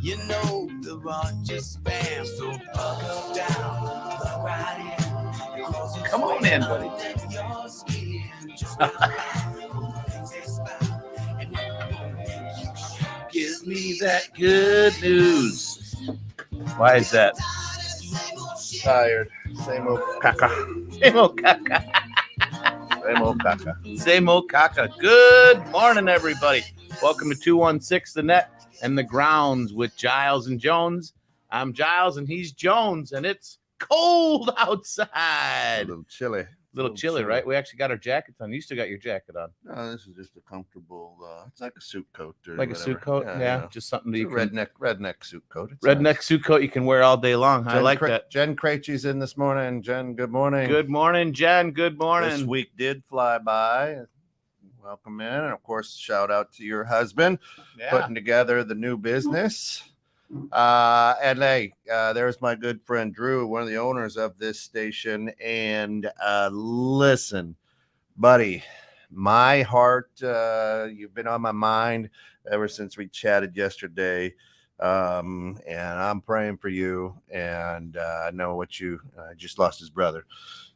You know the rod just spam, so buckle down, plug right in. Come on in, buddy. Your skin just bounce back from the things they spout. And Give me that good news. Why is that? Tired. Same old caca. Same old caca. Same old caca. Same old caca. Good morning, everybody. Welcome to 216 The Net and the Grounds with Giles and Jones. I'm Giles and he's Jones, and it's cold outside. A little chilly. Little chilly, right? We actually got our jackets on. You still got your jacket on. No, this is just a comfortable. It's like a suit coat, or Like whatever. a suit coat, yeah. Just something that It's you a can, redneck suit coat. It's redneck nice. suit coat you can wear all day long. I like that. Jen Krejci's in this morning. Jen, good morning. Good morning, Jen. Good morning. This week did fly by. Welcome in, and of course, shout out to your husband putting together the new business. And hey, there's my good friend Drew, one of the owners of this station. And listen, buddy, my heart, you've been on my mind ever since we chatted yesterday. And I'm praying for you. And I know what you just lost his brother.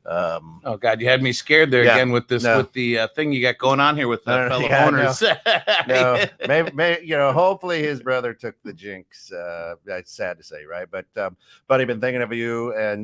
Oh God, you had me scared there again with this with the thing you got going on here with the fellow owners. No, maybe hopefully his brother took the jinx. That's sad to say, right? But buddy, been thinking of you, and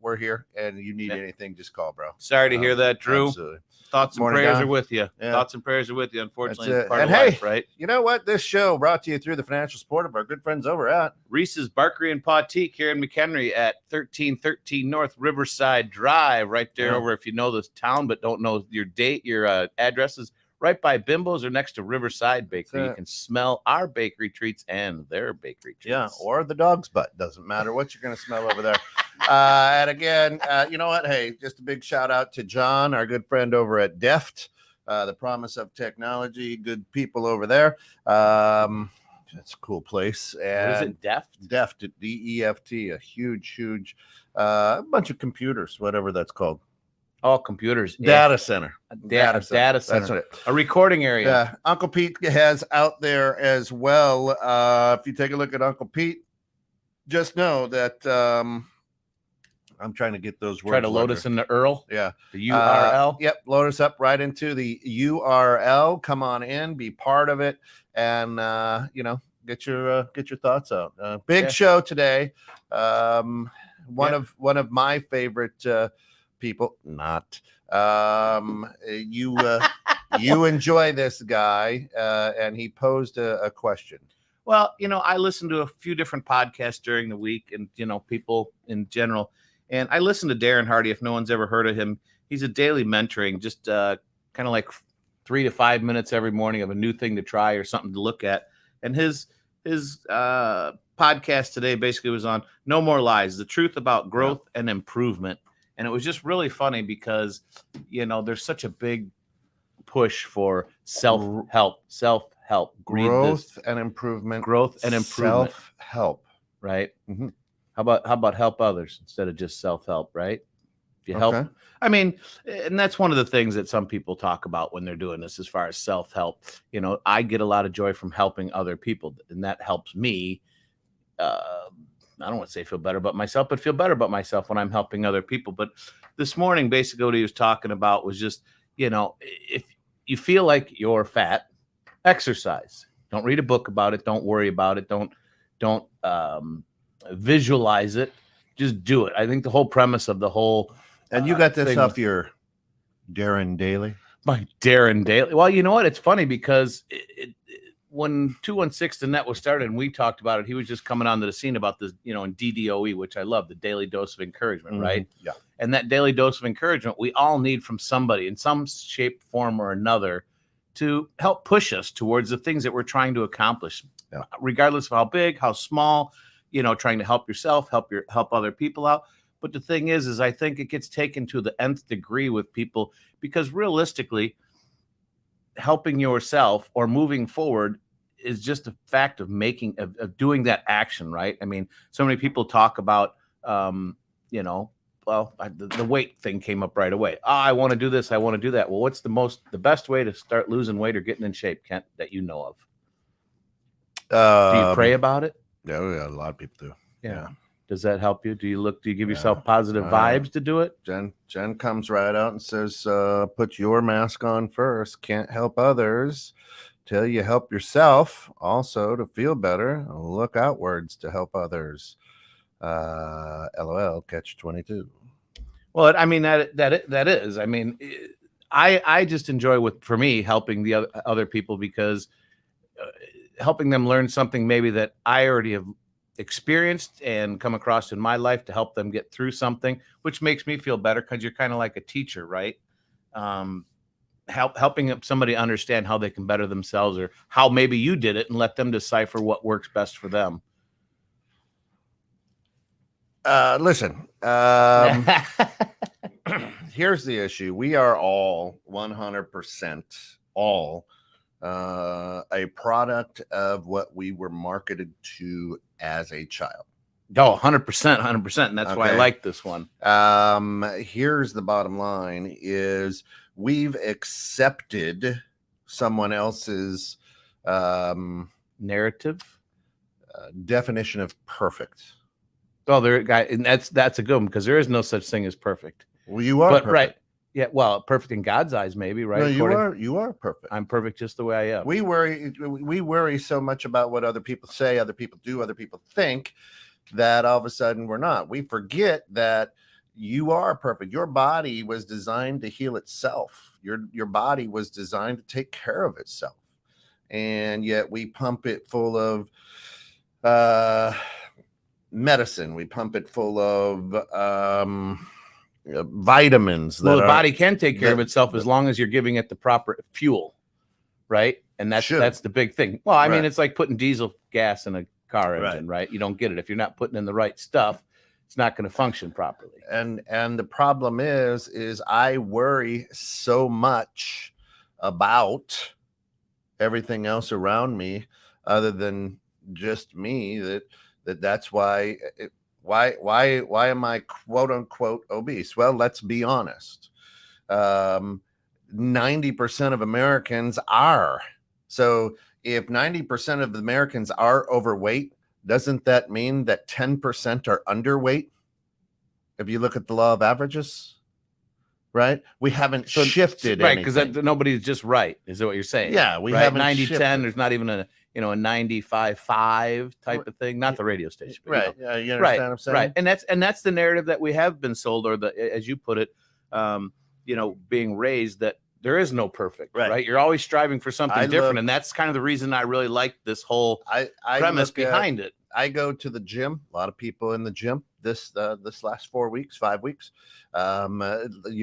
we're here, and you need anything, just call, bro. Sorry to hear that, Drew. Absolutely. Thoughts and prayers Don. are with you. Yeah. Thoughts and prayers are with you. Unfortunately, That's it's part and of hey, life, right? You know what? This show brought to you through the financial support of our good friends over at Reese's Barkery and Patique here in McHenry at 1313 North Riverside Drive, right there over. If you know this town but don't know your addresses, right by Bimbo's or next to Riverside Bakery. You can smell our bakery treats and their bakery treats. Yeah, or the dog's butt. Doesn't matter what you're going to smell over there. And again, you know what? Hey, just a big shout out to John, our good friend over at Deft. The promise of technology, good people over there. That's a cool place. And what is it, Deft? Deft, D-E-F-T, a huge bunch of computers, whatever that's called. All computers. Data center. Data center. That's it. A recording area. Yeah. Uncle Pete has out there as well. If you take a look at Uncle Pete, just know that I'm trying to get those words. Try to load us in the URL. Yeah. The URL. Yep. Load us up right into the URL. Come on in, be part of it, and get your thoughts out. Big show today. One of my favorite people. Not you. You enjoy this guy, and he posed a question. Well, I listen to a few different podcasts during the week, and people in general. And I listen to Darren Hardy. If no one's ever heard of him, he's a daily mentoring, just kind of like 3 to 5 minutes every morning of a new thing to try or something to look at. And his podcast today basically was on No More Lies, the truth about growth and improvement. And it was just really funny because, there's such a big push for self-help, growth and improvement, self-help, right? Mm-hmm. How about help others instead of just self-help, right? If you help, I mean, and that's one of the things that some people talk about when they're doing this as far as self-help. I get a lot of joy from helping other people, and that helps me. I don't want to say feel better about myself, but feel better about myself when I'm helping other people. But this morning, basically what he was talking about was just, if you feel like you're fat, exercise. Don't read a book about it. Don't worry about it. Don't visualize it. Just do it. I think the whole premise of the whole and you got this off your Darren Daily. My Darren Daily. Well, you know what? It's funny because when 216 The Net was started and we talked about it, he was just coming onto the scene about this, in DDOE, which I love, the daily dose of encouragement, right? Yeah. And that daily dose of encouragement we all need from somebody in some shape, form, or another to help push us towards the things that we're trying to accomplish, regardless of how big, how small. Trying to help yourself, help other people out. But the thing is I think it gets taken to the nth degree with people because realistically, helping yourself or moving forward is just a fact of doing that action, right? I mean, so many people talk about, the weight thing came up right away. I want to do this. I want to do that. Well, what's the best way to start losing weight or getting in shape, Kent, that you know of? Do you pray about it? Yeah, a lot of people do. Yeah. Does that help you? Do you give yourself positive vibes to do it? Jen comes right out and says, put your mask on first. Can't help others till you help yourself. Also, to feel better, look outwards to help others. LOL, catch 22. Well, I mean, that is. I mean, I just enjoy for me helping the other people because helping them learn something maybe that I already have experienced and come across in my life to help them get through something, which makes me feel better because you're kind of like a teacher, right? Helping somebody understand how they can better themselves or how maybe you did it and let them decipher what works best for them. Listen, here's the issue. We are all 100% all a product of what we were marketed to as a child. Oh, 100%. And that's why I like this one. Here's the bottom line is we've accepted someone else's narrative definition of perfect. Well, and that's a good one because there is no such thing as perfect. Well, you are perfect. Right. Yeah, well, perfect in God's eyes, maybe, right? No, you are perfect. I'm perfect just the way I am. We worry so much about what other people say, other people do, other people think, that all of a sudden we're not. We forget that you are perfect. Your body was designed to heal itself. Your body was designed to take care of itself, and yet we pump it full of medicine. We pump it full of vitamins. Well, the body can take care of itself as long as you're giving it the proper fuel, right? And that's the big thing. Well, I mean, it's like putting diesel gas in a car engine, right? You don't get it if you're not putting in the right stuff. It's not going to function properly. And the problem is I worry so much about everything else around me, other than just me, that's why. Why am I quote unquote obese? Well, let's be honest. 90% of Americans are. So if 90% of Americans are overweight, doesn't that mean that 10% are underweight? If you look at the law of averages, right? We haven't shifted, right? Because nobody's just right. Is that what you're saying? Yeah, we haven't 90-10. There's not even a 95-5 type of thing. Not the radio station, but, right? Yeah, you understand what I'm saying? Right, and that's the narrative that we have been sold, or as you put it, being raised that there is no perfect, right? You're always striving for something different, and that's kind of the reason I really like this whole premise behind it. I go to the gym. A lot of people in the gym this last 5 weeks. You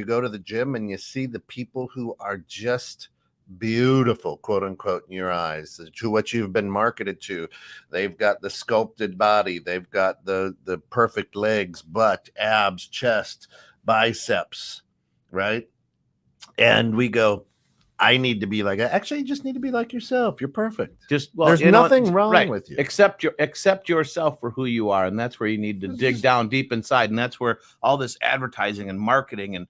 go to the gym and you see the people who are just beautiful, quote unquote, in your eyes, to what you've been marketed to. They've got the sculpted body. They've got the perfect legs, butt, abs, chest, biceps, right? And we go, I need to be like, actually, you just need to be like yourself. You're perfect. There's nothing wrong with you. Accept yourself for who you are. And that's where you need to dig down deep inside. And that's where all this advertising and marketing and,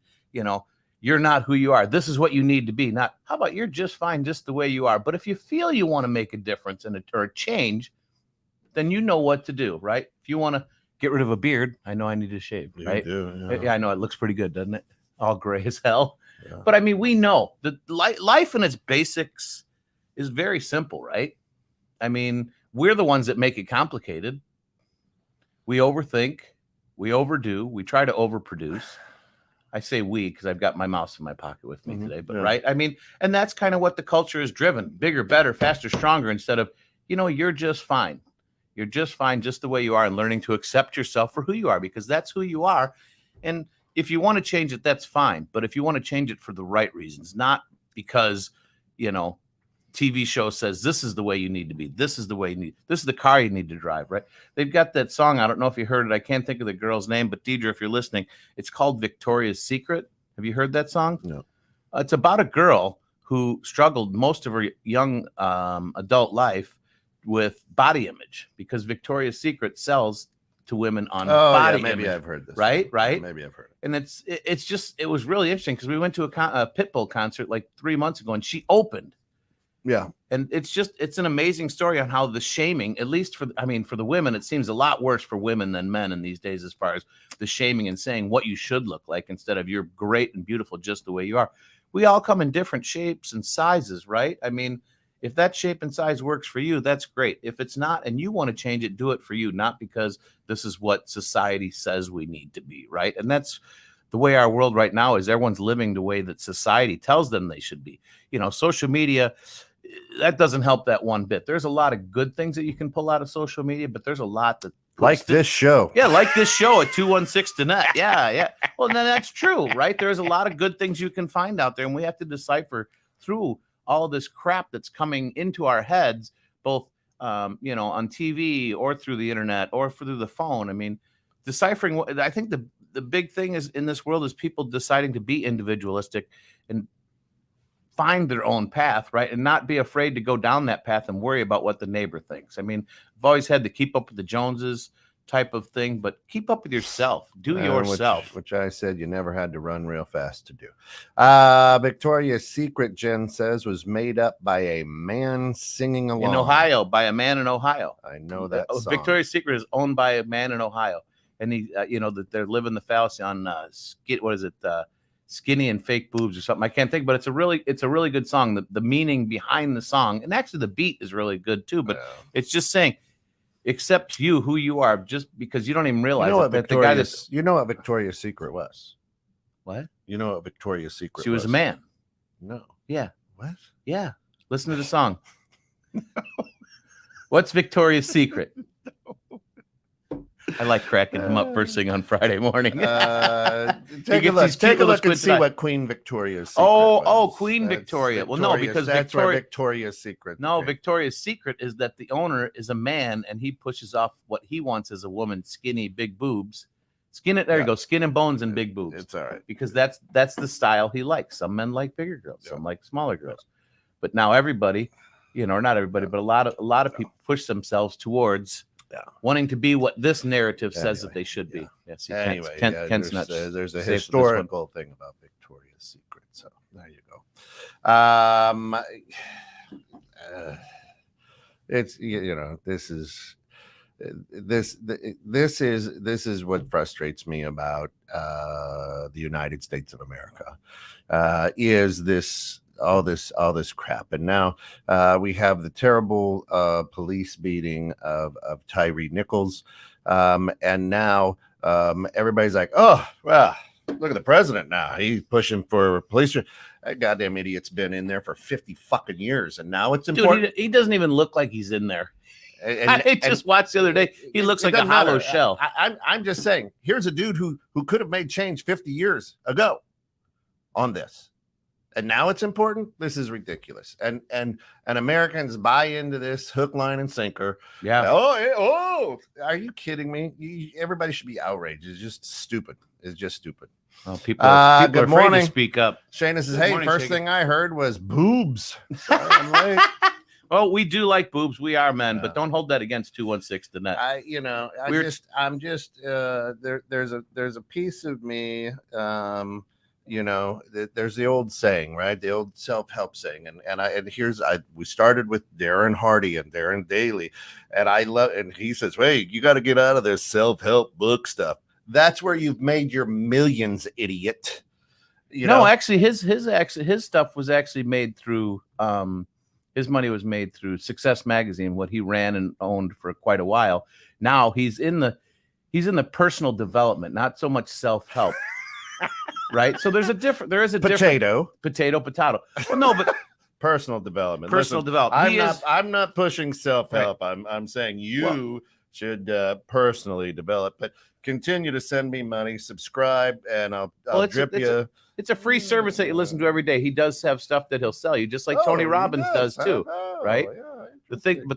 you're not who you are. This is what you need to be. Not, how about you're just fine just the way you are. But if you feel you want to make a difference or a change, then you know what to do, right? If you want to get rid of a beard, I know I need to shave, right? You do, yeah, I know. It looks pretty good, doesn't it? All gray as hell. Yeah. But I mean, we know that life in its basics is very simple, right? I mean, we're the ones that make it complicated. We overthink, we overdo, we try to overproduce. I say we because I've got my mouse in my pocket with me today, but right? I mean, and that's kind of what the culture is driven: bigger, better, faster, stronger, instead of, you're just fine. You're just fine just the way you are, and learning to accept yourself for who you are, because that's who you are. And if you want to change it, that's fine. But if you want to change it for the right reasons, not because, TV show says this is the way you need to be. This is the car you need to drive, right? They've got that song. I don't know if you heard it. I can't think of the girl's name, but Deidre, if you're listening, it's called Victoria's Secret. Have you heard that song? No. It's about a girl who struggled most of her young adult life with body image, because Victoria's Secret sells to women on body maybe image. I've heard this. Right? Yeah, maybe I've heard it. And it was really interesting because we went to a Pitbull concert like 3 months ago, and she opened. Yeah. And it's an amazing story on how the shaming, at least for the women, it seems a lot worse for women than men in these days, as far as the shaming and saying what you should look like instead of you're great and beautiful just the way you are. We all come in different shapes and sizes, right? I mean, if that shape and size works for you, that's great. If it's not and you want to change it, do it for you, not because this is what society says we need to be, right? And that's the way our world right now is. Everyone's living the way that society tells them they should be. Social media, that doesn't help that one bit. There's a lot of good things that you can pull out of social media, but there's a lot that this show. Yeah, like this show at 216 Tonight. Yeah. Well, then that's true, right? There's a lot of good things you can find out there, and we have to decipher through all this crap that's coming into our heads, both on TV or through the internet or through the phone. I mean, deciphering. I think the big thing is in this world is people deciding to be individualistic and find their own path, right? And not be afraid to go down that path and worry about what the neighbor thinks. I mean, I've always had to keep up with the Joneses type of thing, but keep up with yourself. Do yourself. Which I said you never had to run real fast to do. Victoria's Secret, Jen says, was made up by a man singing along. In Ohio, by a man in Ohio. I know that song. Victoria's Secret is owned by a man in Ohio. And he, that they're living the fallacy on, skinny and fake boobs or something. I can't think, but it's a really good song. The meaning behind the song, and actually the beat is really good too. But it's just saying, accept you who you are, just because you don't even realize that the guy that's what Victoria's Secret was. What? You know what Victoria's Secret? She was a man. No. Yeah. What? Yeah. Listen to the song. What's Victoria's Secret? I like cracking him up first thing on Friday morning. Take a look and see what Queen Victoria's Secret was. Queen Victoria. Well, no, because that's Victoria's Secret. No, Victoria's Secret is that the owner is a man and he pushes off what he wants as a woman: skinny, big boobs. There you go, skin and bones and big boobs. It's all right because that's the style he likes. Some men like bigger girls, some like smaller girls. But now everybody, or not everybody, but a lot of people push themselves towards. Wanting to be what this narrative says that they should be. Yes. There's a historical thing about Victoria's Secret. So there you go. It's this is what frustrates me about the United States of America. Is this all this crap, and now we have the terrible police beating of Tyree Nichols, and now everybody's like, oh well, look at the president now, he's pushing for police. That goddamn idiot's been in there for 50 fucking years, and now it's important. Dude, he doesn't even look like he's in there. I just watched the other day. He looks like a hollow shell. I'm just saying, here's a dude who could have made change 50 years ago on this. And now it's important. This is ridiculous. And Americans buy into this hook, line, and sinker. Yeah. Oh, are you kidding me? Everybody should be outraged. It's just stupid. Well, people are afraid morning. To speak up. Shayna says, "Hey, first thing I heard was boobs." I'm like, well, we do like boobs. We are men, but don't hold that against 216 Tonight. There's a piece of me. There's the old saying, right? The old self-help saying. We started with Darren Hardy and Darren Daly. And he says, hey, you got to get out of this self-help book stuff. That's where you've made your millions, idiot. Actually, his stuff was actually made through, his money was made through Success Magazine, what he ran and owned for quite a while. Now he's in the personal development, not so much self-help. Right, so there is a different potato. Well, no, but personal development. I'm not pushing self-help. Right. I'm saying you should personally develop. But continue to send me money, subscribe, and I'll drip you. It's a free service that you listen to every day. He does have stuff that he'll sell you, just like Tony Robbins does too. Right. Yeah,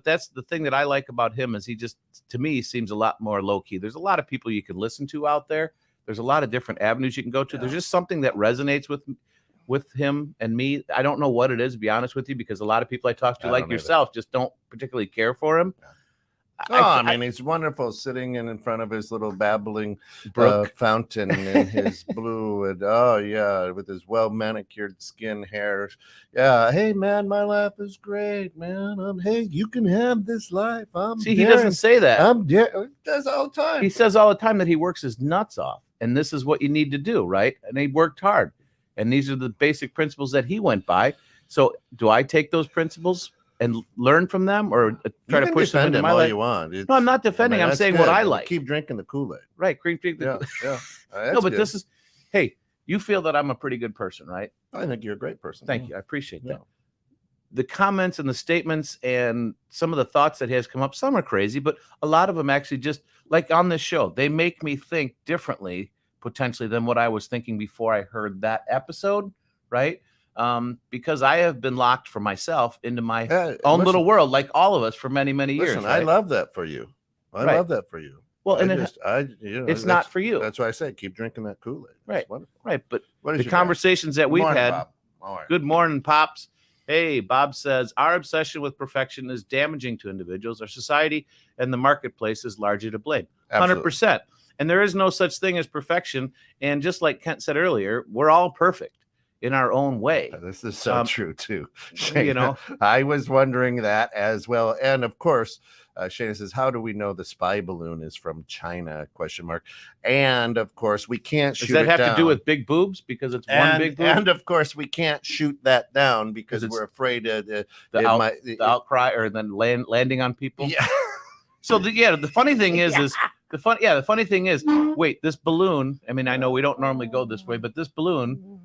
that's the thing that I like about him is he just, to me, seems a lot more low key. There's a lot of people you can listen to out there. There's a lot of different avenues you can go to. There's just something that resonates with him and me. I don't know what it is, to be honest with you, because a lot of people I talk to, like yourself, just don't particularly care for him. I mean, he's wonderful sitting in front of his little babbling brook fountain in his blue and with his well manicured skin hair. Yeah, hey man, my life is great, man. Hey, you can have this life. He doesn't say that. He does all the time. He says all the time that he works his nuts off, and this is what you need to do, right? And he worked hard, and these are the basic principles that he went by. So, do I take those principles and learn from them, or try to push them into my life? You want. No, I'm not defending. I'm saying good. what I like. Keep drinking the Kool-Aid. Right, drink the Yeah. No, but this is. Hey, you feel that I'm a pretty good person, right? I think you're a great person. Thank you. I appreciate that. The comments and the statements and some of the thoughts that has come up, some are crazy, but a lot of them actually just like on this show, they make me think differently potentially than what I was thinking before I heard that episode, right? Because I have been locked for myself into my own little world, like all of us, for many, many years. Listen, right? I love that for you. I love that for you. Well, and it's not for you. That's why I say keep drinking that Kool-Aid. Right, right. But the your conversations that we've had. Right. Good morning, Pops. Hey, Bob says, our obsession with perfection is damaging to individuals. Our society and the marketplace is largely to blame. 100%. And there is no such thing as perfection. And just like Kent said earlier, we're all perfect in our own way. This is so true, too. Shayna, you know, I was wondering that as well. And of course, Shayna says, how do we know the spy balloon is from China? ? And of course, we can't shoot it down. Does that have to do with big boobs? Because it's one big boob? And of course, we can't shoot that down because we're afraid of the outcry or then landing on people. Yeah. So the funny thing is the funny thing is, wait, this balloon, I mean, I know we don't normally go this way, but this balloon,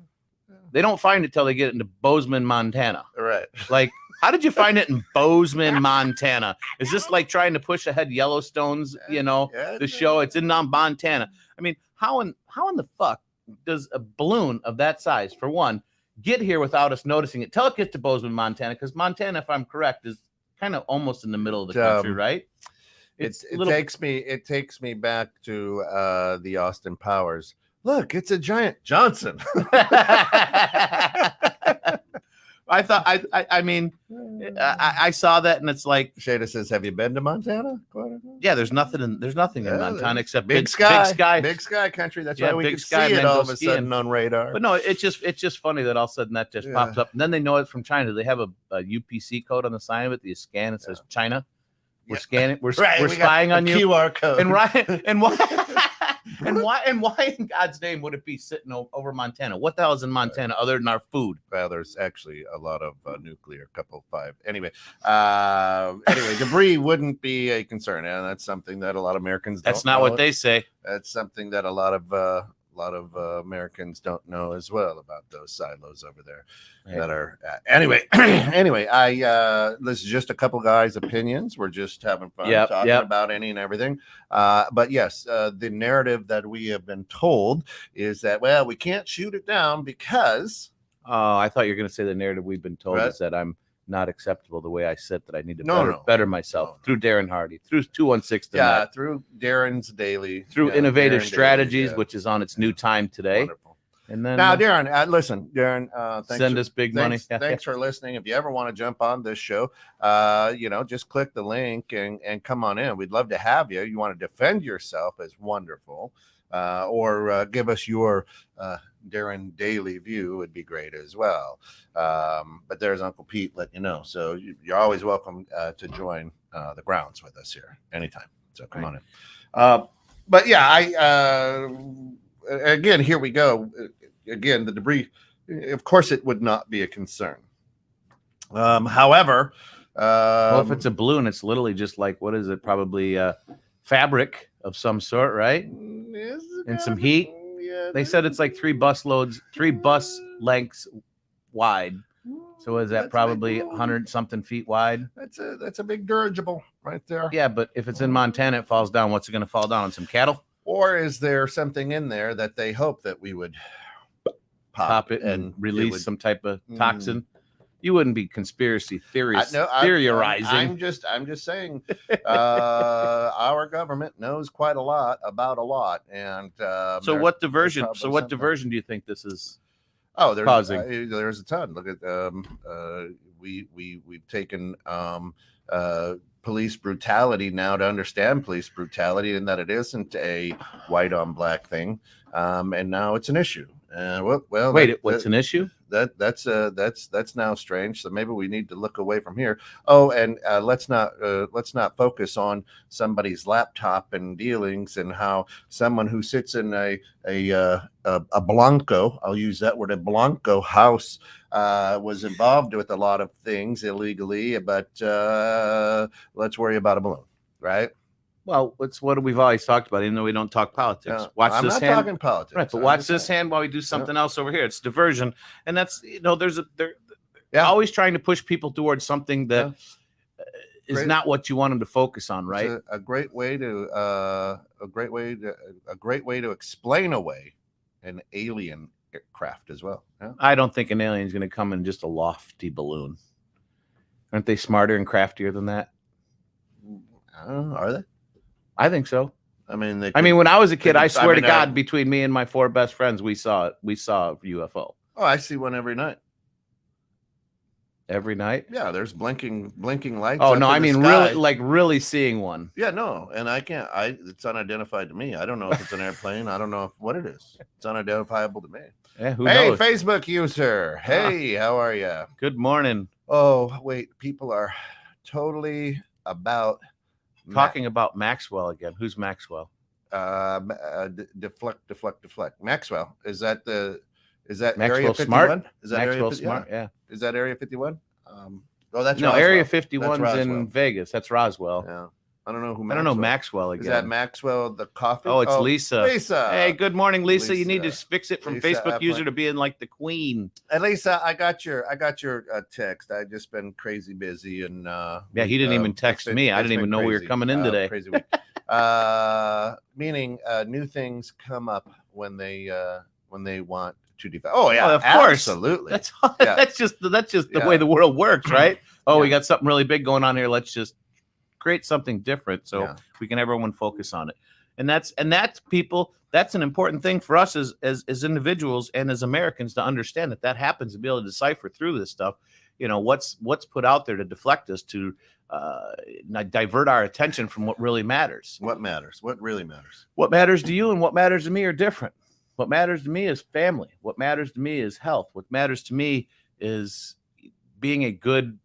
they don't find it till they get into Bozeman, Montana. Right. Like, how did you find it in Bozeman, Montana? Is this like trying to push ahead Yellowstone's, the show? It's in Montana. I mean, how in the fuck does a balloon of that size, for one, get here without us noticing it? Till it gets to Bozeman, Montana, because Montana, if I'm correct, is kind of almost in the middle of the country, right? It takes me back to the Austin Powers. Look, it's a giant Johnson. I thought I saw that, and it's like Shada says, "Have you been to Montana?" Yeah, there's nothing in Montana except big sky country. That's why we can see it all of a sudden on radar. But no, it's just funny that all of a sudden that just pops up, and then they know it's from China. They have a UPC code on the sign of it. You scan it, says China. We're scanning. We're spying on you. QR code. And why in God's name would it be sitting over Montana? What the hell is in Montana other than our food? Well, there's actually a lot of nuclear, couple 5. Anyway, debris wouldn't be a concern, and that's something that a lot of Americans don't know. That's not what they say. That's something that a lot of Americans don't know as well about those silos over there that are anyway. This is just a couple guys' opinions. We're just having fun talking about any and everything. But yes, the narrative that we have been told is that, well, we can't shoot it down because. Oh, I thought you were going to say the narrative we've been told is that I'm not acceptable the way I sit, that I need to better myself through Darren Hardy, through 216. Through Darren's Daily, through Innovative Strategies, which is on its new time today. Wonderful. And then now, Darren, listen, Darren, send us big money. Thanks for listening. If you ever want to jump on this show, just click the link and come on in. We'd love to have you. You want to defend yourself as wonderful, or give us your Darren Daily view would be great as well. But there's Uncle Pete letting you know. So you're always welcome to join the grounds with us here anytime. So come on in. But yeah, again, here we go. Again, the debris, of course, it would not be a concern. However, if it's a balloon, it's literally just like, what is it? Probably fabric of some sort, right? And some heat. Yeah, they said it's like 3 bus lengths wide. So is that probably 100 something feet wide? That's a big dirigible right there. Yeah, but if it's in Montana, it falls down. What's it going to fall down on? Some cattle? Or is there something in there that they hope that we would pop it and release some type of toxin? You wouldn't be conspiracy theorizing. I'm just saying, our government knows quite a lot about a lot, and so what diversion? So what diversion do you think this is? Oh, causing? There's a ton. Look at we've taken police brutality now to understand police brutality, and that it isn't a white on black thing, and now it's an issue. Well, wait, what's an issue? That's now strange. So maybe we need to look away from here. Oh, and let's not focus on somebody's laptop and dealings and how someone who sits in a Blanco, I'll use that word, a Blanco house, was involved with a lot of things illegally. But let's worry about a balloon, right? Well, it's what we've always talked about, even though we don't talk politics. I'm not talking politics, right? But watch this hand while we do something else over here. It's diversion, and that's they're always trying to push people towards something that is not what you want them to focus on, right? It's a great way to explain away an alien craft as well. Yeah. I don't think an alien is going to come in just a lofty balloon. Aren't they smarter and craftier than that? Are they? I think so. I mean, when I was a kid, I swear to God, between me and my 4 best friends, we saw a UFO. Oh, I see one every night. Every night? Yeah, there's blinking lights. Oh no, I mean really seeing one. Yeah, no, and I can't. It's unidentified to me. I don't know if it's an airplane. I don't know what it is. It's unidentifiable to me. Yeah, who knows? Facebook user. Hey, how are you? Good morning. Oh wait, people are totally about. Talking about Maxwell again. Who's Maxwell? Deflect. Maxwell. Is that Maxwell Area 51? Smart? Is that Maxwell Area 51? Smart? Yeah. Is that Area 51? That's no. Roswell. Area 51's in Vegas. That's Roswell. Yeah. I don't know who. I don't know Maxwell again. Is that Maxwell the coffee? Oh, it's Lisa. Lisa. Hey, good morning, Lisa. You need to fix it from Lisa Facebook user to being like the queen. And Lisa, I got your text. I've just been crazy busy and he didn't even text me. I didn't even know we were coming in today. Crazy week. Meaning new things come up when they want to defend. Oh yeah, of course, absolutely. That's just the way the world works, right? Oh, we got something really big going on here. Let's just create something different so we can everyone focus on it. And that's people. That's an important thing for us as individuals and as Americans to understand that happens, to be able to decipher through this stuff. What's put out there to deflect us, to divert our attention from what really matters. What matters? What really matters? What matters to you and what matters to me are different. What matters to me is family. What matters to me is health. What matters to me is being a good,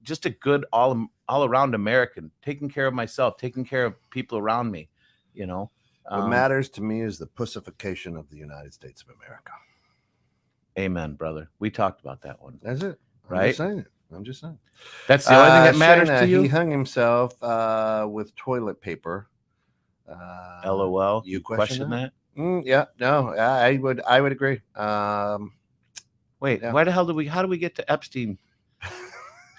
just a good all around American, taking care of myself, taking care of people around me, What matters to me is the pussification of the United States of America. Amen, brother. We talked about that one. That's it. Right? I'm just saying. That's the only thing that matters to you? He hung himself with toilet paper. LOL. You question that? Yeah, no, I would agree. Wait, why the hell how do we get to Epstein?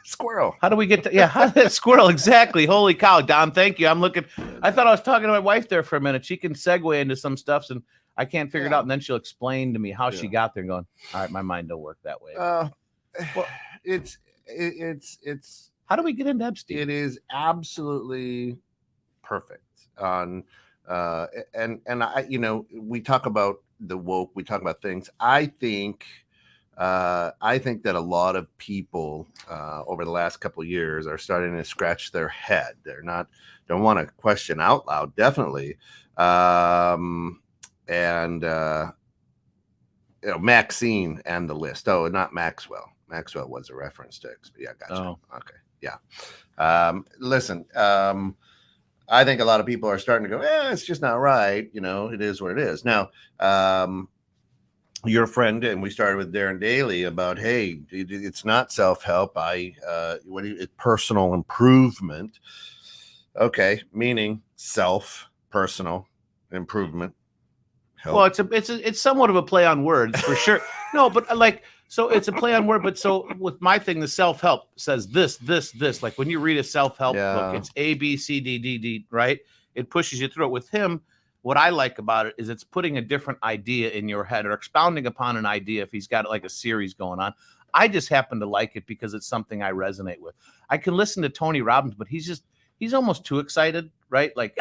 Squirrel. How do we get to squirrel? Exactly. Holy cow, Don. Thank you. I thought I was talking to my wife there for a minute. She can segue into some stuff and I can't figure it out. And then she'll explain to me how she got there and going, all right, my mind don't work that way. Well, it's how do we get into Epstein? It is absolutely perfect on and I we talk about the woke, we talk about things. I think that a lot of people over the last couple of years are starting to scratch their head. Don't want to question out loud, definitely. Maxine and the list. Oh, not Maxwell. Maxwell was a reference to. Yeah, gotcha. Oh. Okay, yeah. Listen, I think a lot of people are starting to go, it's just not right. It is what it is. Now, your friend, and we started with Darren Daly about, hey, it's not self-help. It's personal improvement. Okay, meaning personal improvement. Help. Well, it's somewhat of a play on words for sure. No, but so it's a play on word. But so with my thing, the self-help says this. Like when you read a self-help book, it's A, B, C, D, D, D, right? It pushes you through it. With him, what I like about it is it's putting a different idea in your head or expounding upon an idea if he's got like a series going on. I just happen to like it because it's something I resonate with. I can listen to Tony Robbins, but he's almost too excited, right? Like,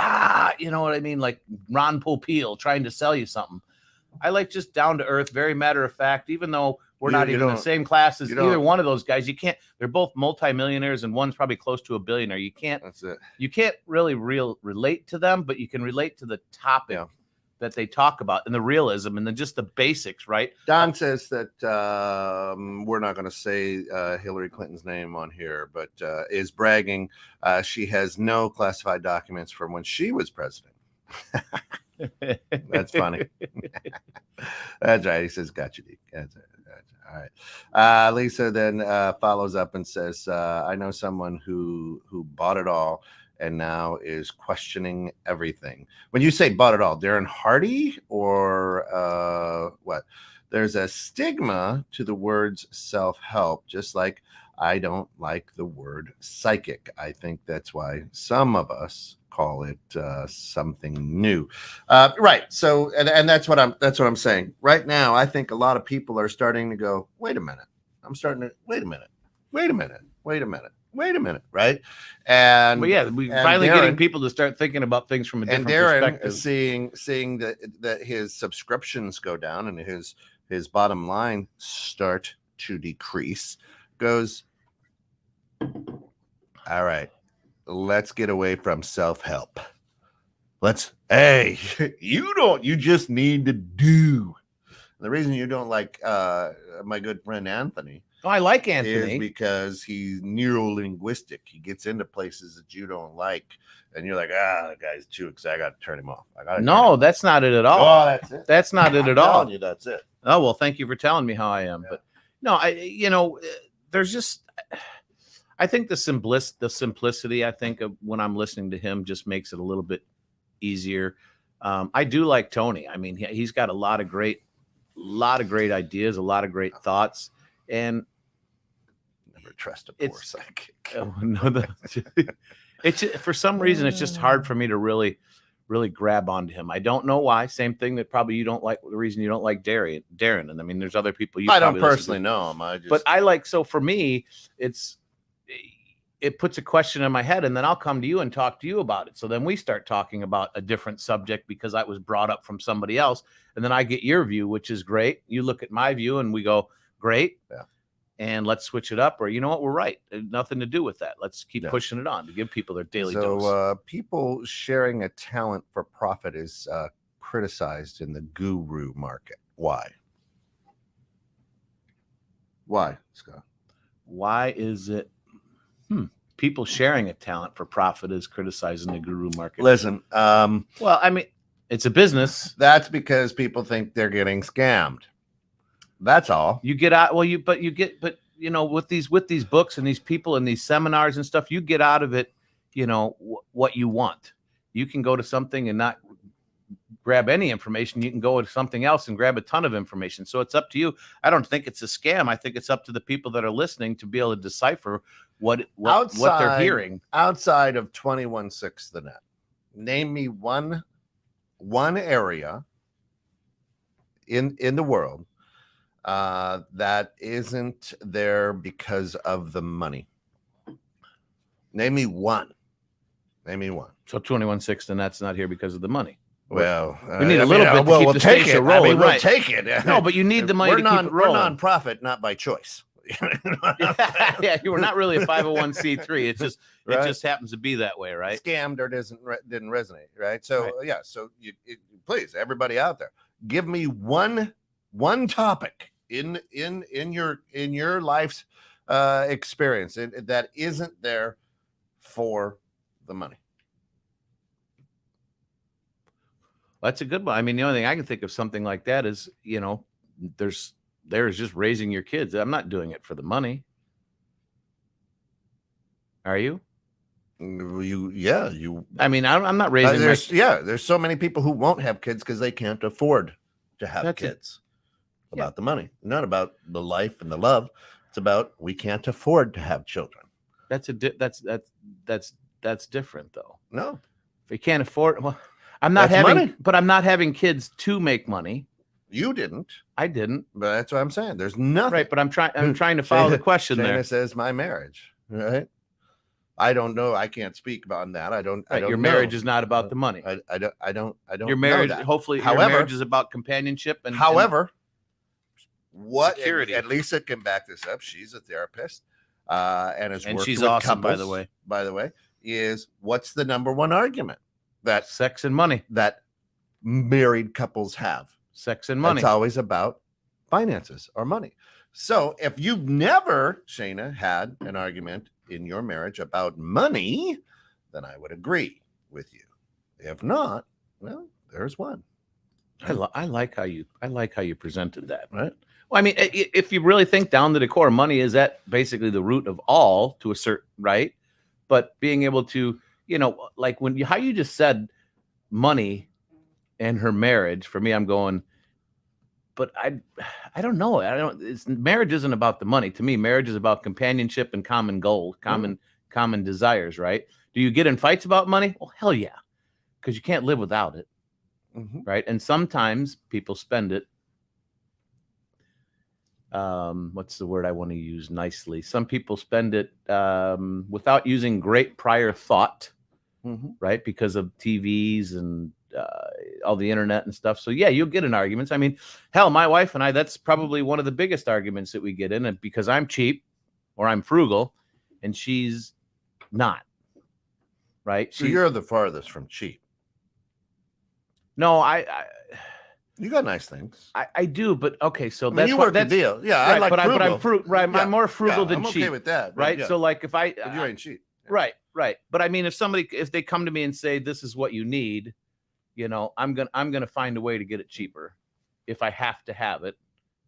you know what I mean? Like Ron Popeil trying to sell you something. I like just down to earth, very matter of fact, even though We're not even in the same class as either one of those guys. You can't. They're both multimillionaires, and one's probably close to a billionaire. You can't. That's it. You can't really relate to them, but you can relate to the topic that they talk about and the realism, and then just the basics, right? Don says that we're not going to say Hillary Clinton's name on here, but is bragging she has no classified documents from when she was president. That's funny. That's right. He says, "Gotcha, Deke." That's it. All right. Lisa then follows up and says, "I know someone who bought it all and now is questioning everything." When you say bought it all, Darren Hardy or what? There's a stigma to the words self-help, just like I don't like the word psychic. I think that's why some of us call it something new. Right. So, and that's what I'm saying right now. I think a lot of people are starting to go, wait a minute. Wait a minute. Right. And we finally getting people to start thinking about things from a different perspective. Seeing that his subscriptions go down and his bottom line start to decrease, goes, all right, let's get away from self-help. You just need to do. The reason you don't like my good friend Anthony. Oh, I like Anthony. Is because he's neuro-linguistic. He gets into places that you don't like, and you're like, the guy's too excited. I got to turn him off. That's not it at all. Oh, that's it. That's not it at all. Telling you, that's it. Oh, well, thank you for telling me how I am. Yeah. But no, there's just, I think the simplicity, I think, of when I'm listening to him just makes it a little bit easier. I do like Tony. I mean, he's got a lot of great ideas, a lot of great thoughts, and never trust a poor psychic. It's for some reason it's just hard for me to really grab onto him. I don't know why. Same thing that probably you don't like. The reason you don't like Darren, and I mean, there's other people I don't personally know him. But I like. So for me, it puts a question in my head, and then I'll come to you and talk to you about it. So then we start talking about a different subject because I was brought up from somebody else, and then I get your view, which is great. You look at my view, and we go, great. Yeah. And let's switch it up, or you know what, we're right. Nothing to do with that. Let's keep pushing it on to give people their daily dose. So people sharing a talent for profit is criticized in the guru market. Why? Why, Scott? Why is it people sharing a talent for profit is criticized in the guru market? Listen, well, I mean, it's a business. That's because people think they're getting scammed. That's all. You get out. Well, but with these books and these people and these seminars and stuff, you get out of it, what you want. You can go to something and not grab any information. You can go to something else and grab a ton of information. So it's up to you. I don't think it's a scam. I think it's up to the people that are listening to be able to decipher what they're hearing. Outside of 21.6 the net, name me one area in the world that isn't there because of the money. Name me one. So 21.6 and that's not here because of the money. Well, we need a little bit to keep the station rolling. We'll take it. No, but you need the money to keep it rolling. We're non-profit, not by choice. Yeah, you were not really a 501c3. It just happens to be that way, right? Scammed or didn't resonate, right? So so please, everybody out there, give me one topic in your life's experience that isn't there for the money. That's a good one. I mean, the only thing I can think of something like that is, there's just raising your kids. I'm not doing it for the money. Are you? You. I mean, I'm not raising. There's so many people who won't have kids because they can't afford to have kids. About the money, not about the life and the love. It's about we can't afford to have children. That's different though. No, if you can't afford, well, I'm not having kids to make money. You didn't. I didn't. But that's what I'm saying. There's nothing. Right, but I'm trying to follow the question Shana there. Says my marriage, right? I don't know. I can't speak about that. I don't. Your marriage is not about the money. I don't. Your marriage, know that. hopefully, however, your marriage is about companionship. And however, what security. And Lisa can back this up. She's a therapist, and she's with awesome, couples, by the way. Is what's the number one argument that sex and money that married couples have? Sex and money. It's always about finances or money. So if you've never, Shayna, had an argument in your marriage about money, then I would agree with you. If not, well, there's one. I like how you presented that. Right. Well, I mean, if you really think down to the core, money is at basically the root of all to a certain right. But being able to, like how you just said money and her marriage, for me, I'm going, but I don't know. Marriage isn't about the money. To me, marriage is about companionship and common goals, common desires, right? Do you get in fights about money? Well, hell yeah. Because you can't live without it. Mm-hmm. Right. And sometimes people spend it. What's the word I want to use nicely? Some people spend it without using great prior thought, right? Because of TVs and all the internet and stuff. So yeah, you'll get in arguments. I mean, hell, my wife and I, that's probably one of the biggest arguments that we get in, and because I'm cheap or I'm frugal and she's not. Right. So you're the farthest from cheap. No, you got nice things. I do, but okay, so that's you work the deal. Yeah, right, I like frugal. I'm more frugal than I'm cheap. Okay with that. Right. So like if but you ain't cheap. Yeah. Right. But I mean, if they come to me and say this is what you need, I'm gonna find a way to get it cheaper if I have to have it.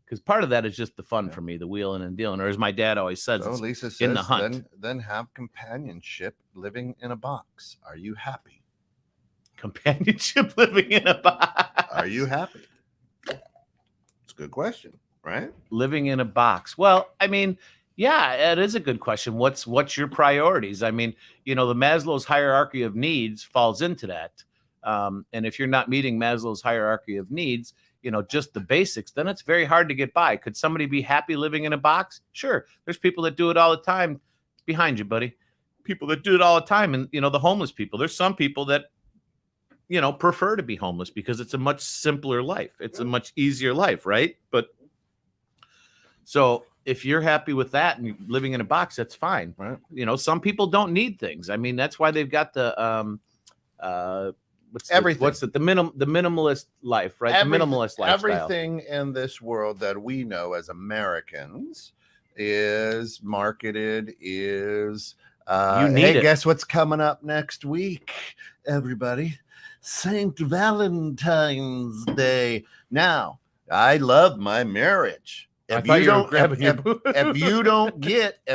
Because part of that is just the fun for me, the wheeling and dealing. Or as my dad always says, so Lisa says, in the hunt. Then have companionship living in a box. Are you happy? Companionship living in a box. Are you happy? It's a good question, right? Living in a box. Well, I mean, yeah, it is a good question. What's your priorities? I mean, the Maslow's hierarchy of needs falls into that. And if you're not meeting Maslow's hierarchy of needs, just the basics, then it's very hard to get by. Could somebody be happy living in a box? Sure. There's people that do it all the time. Behind you, buddy. People that do it all the time. And, the homeless people. There's some people that, prefer to be homeless because it's a much simpler life. It's a much easier life, right? But so if you're happy with that and living in a box, that's fine. Right? Some people don't need things. I mean, that's why they've got the everything. What's it? The minimalist life, right? The minimalist lifestyle. Everything in this world that we know as Americans is marketed, is you need hey, it. Guess what's coming up next week, everybody? St. Valentine's Day. Now, I love my marriage. If you don't get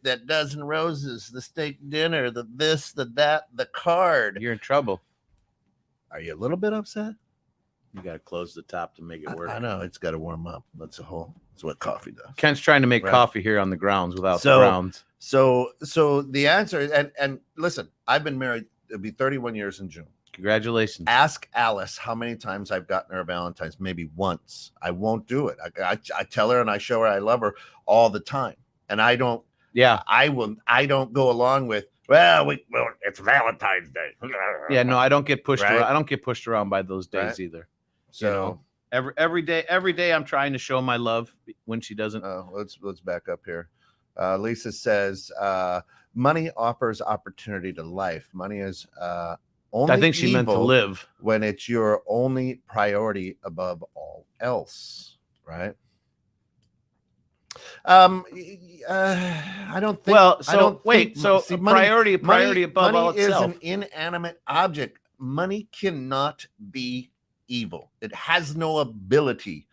that dozen roses, the steak dinner, the this, the that, the card, you're in trouble. Are you a little bit upset? You got to close the top to make it work. I know it's got to warm up. That's what coffee does. Ken's trying to make coffee here on the grounds without the grounds. So the answer is, and listen, I've been married. It'll be 31 years in June. Congratulations. Ask Alice how many times I've gotten her Valentine's. Maybe once. I won't do it. I tell her and I show her I love her all the time. And I don't. Yeah. I don't go along with. Well, it's Valentine's Day. Yeah. No, I don't get pushed around. I don't get pushed around by those days either. So every day I'm trying to show my love when she doesn't. Let's back up here. Lisa says, money offers opportunity to life. Money is only I think she meant to live when it's your only priority above all else, right? I don't think. Well, priority above all is itself. an inanimate object. Money cannot be evil. It has no ability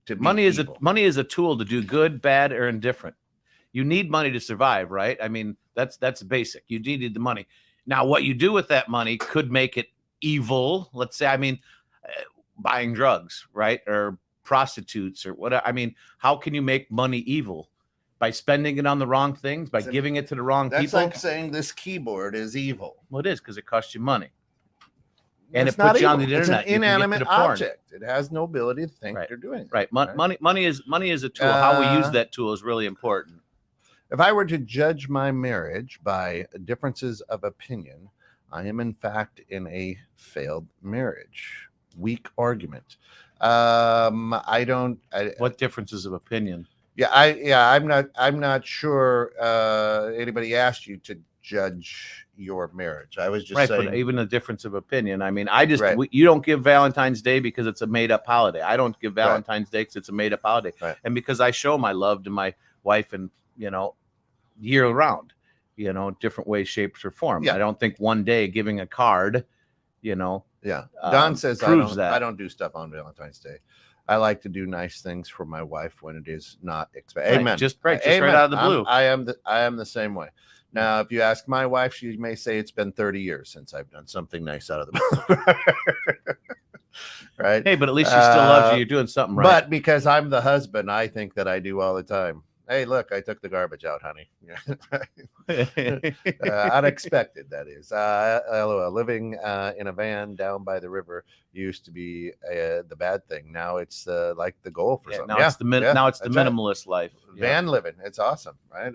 to be evil. Money is a tool to do good, bad, or indifferent. You need money to survive, right? I mean, that's basic. You needed the money. Now, what you do with that money could make it evil. Let's say, buying drugs, right? Or prostitutes or whatever. I mean, how can you make money evil? By spending it on the wrong things, by giving it to the wrong people? That's like saying this keyboard is evil. Well, it is because it costs you money. And it's it puts you evil. on the internet. It's an inanimate object. It has no ability to think they're doing it. Right. Money is a tool. How we use that tool is really important. If I were to judge my marriage by differences of opinion, I am in fact in a failed marriage. Weak argument. I don't. What differences of opinion? I'm not sure anybody asked you to judge your marriage. I was just right, saying. But even a difference of opinion. I mean, I just Right. you don't give Valentine's Day because it's a made up holiday. I don't give Right. Valentine's Day because it's a made up holiday, Right. and because I show my love to my wife and year round, different ways, shapes, or forms. Yeah. I don't think one day giving a card, Yeah. Don says proves that. I don't do stuff on Valentine's Day. I like to do nice things for my wife when it is not expected. Right, Amen. Just right Amen. out of the blue. I am the same way. Now, if you ask my wife, she may say it's been 30 years since I've done something nice out of the blue. Right. Hey, but at least she still loves you. You're doing something right. But because I'm the husband, I think that I do all the time. Hey, look, I took the garbage out, honey. Unexpected, that is. LOL. Living in a van down by the river used to be the bad thing. Now it's like the goal for something. Now it's the minimalist life. Van living. It's awesome, right?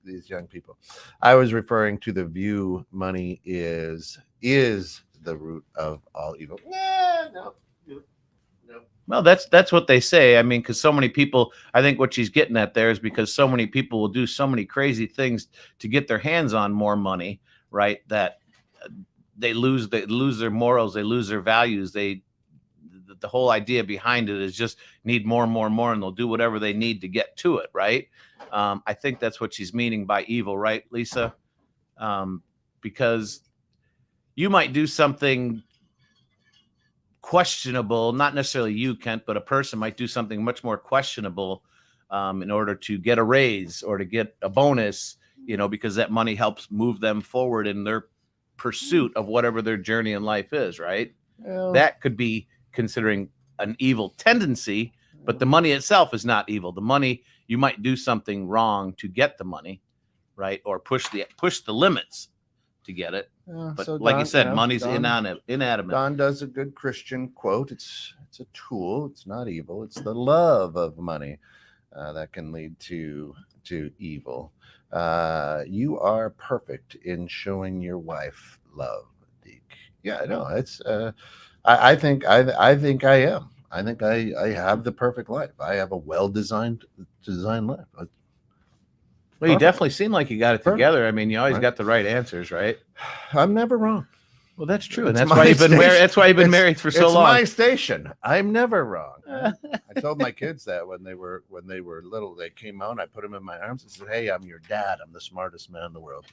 These young people. I was referring to the view money is the root of all evil. No. Well, that's what they say. I mean, because so many people, I think what she's getting at there is because so many people will do so many crazy things to get their hands on more money, right? That they lose their morals, they lose their values. The whole idea behind it is just need more and more and more, and they'll do whatever they need to get to it, right? I think that's what she's meaning by evil, right, Lisa? Because you might do something questionable, not necessarily you, Kent, but a person might do something much more questionable in order to get a raise or to get a bonus, because that money helps move them forward in their pursuit of whatever their journey in life is, right? Well, that could be considering an evil tendency, but the money itself is not evil. The money, you might do something wrong to get the money, right? Or push the limits to get it. But so like Don, you said, money's inanimate. Don does a good Christian quote. It's a tool. It's not evil. It's the love of money that can lead to evil. You are perfect in showing your wife love, Deke. Yeah, no, it's. I think I am. I think I have the perfect life. I have a well-designed life. Well, you definitely seem like you got it together. I mean, you always got the right answers, right? I'm never wrong. Well, that's true, and that's why you've been married. That's why you've been married for so long. It's my station. I'm never wrong. I told my kids that when they were little, they came out. And I put them in my arms and said, "Hey, I'm your dad. I'm the smartest man in the world,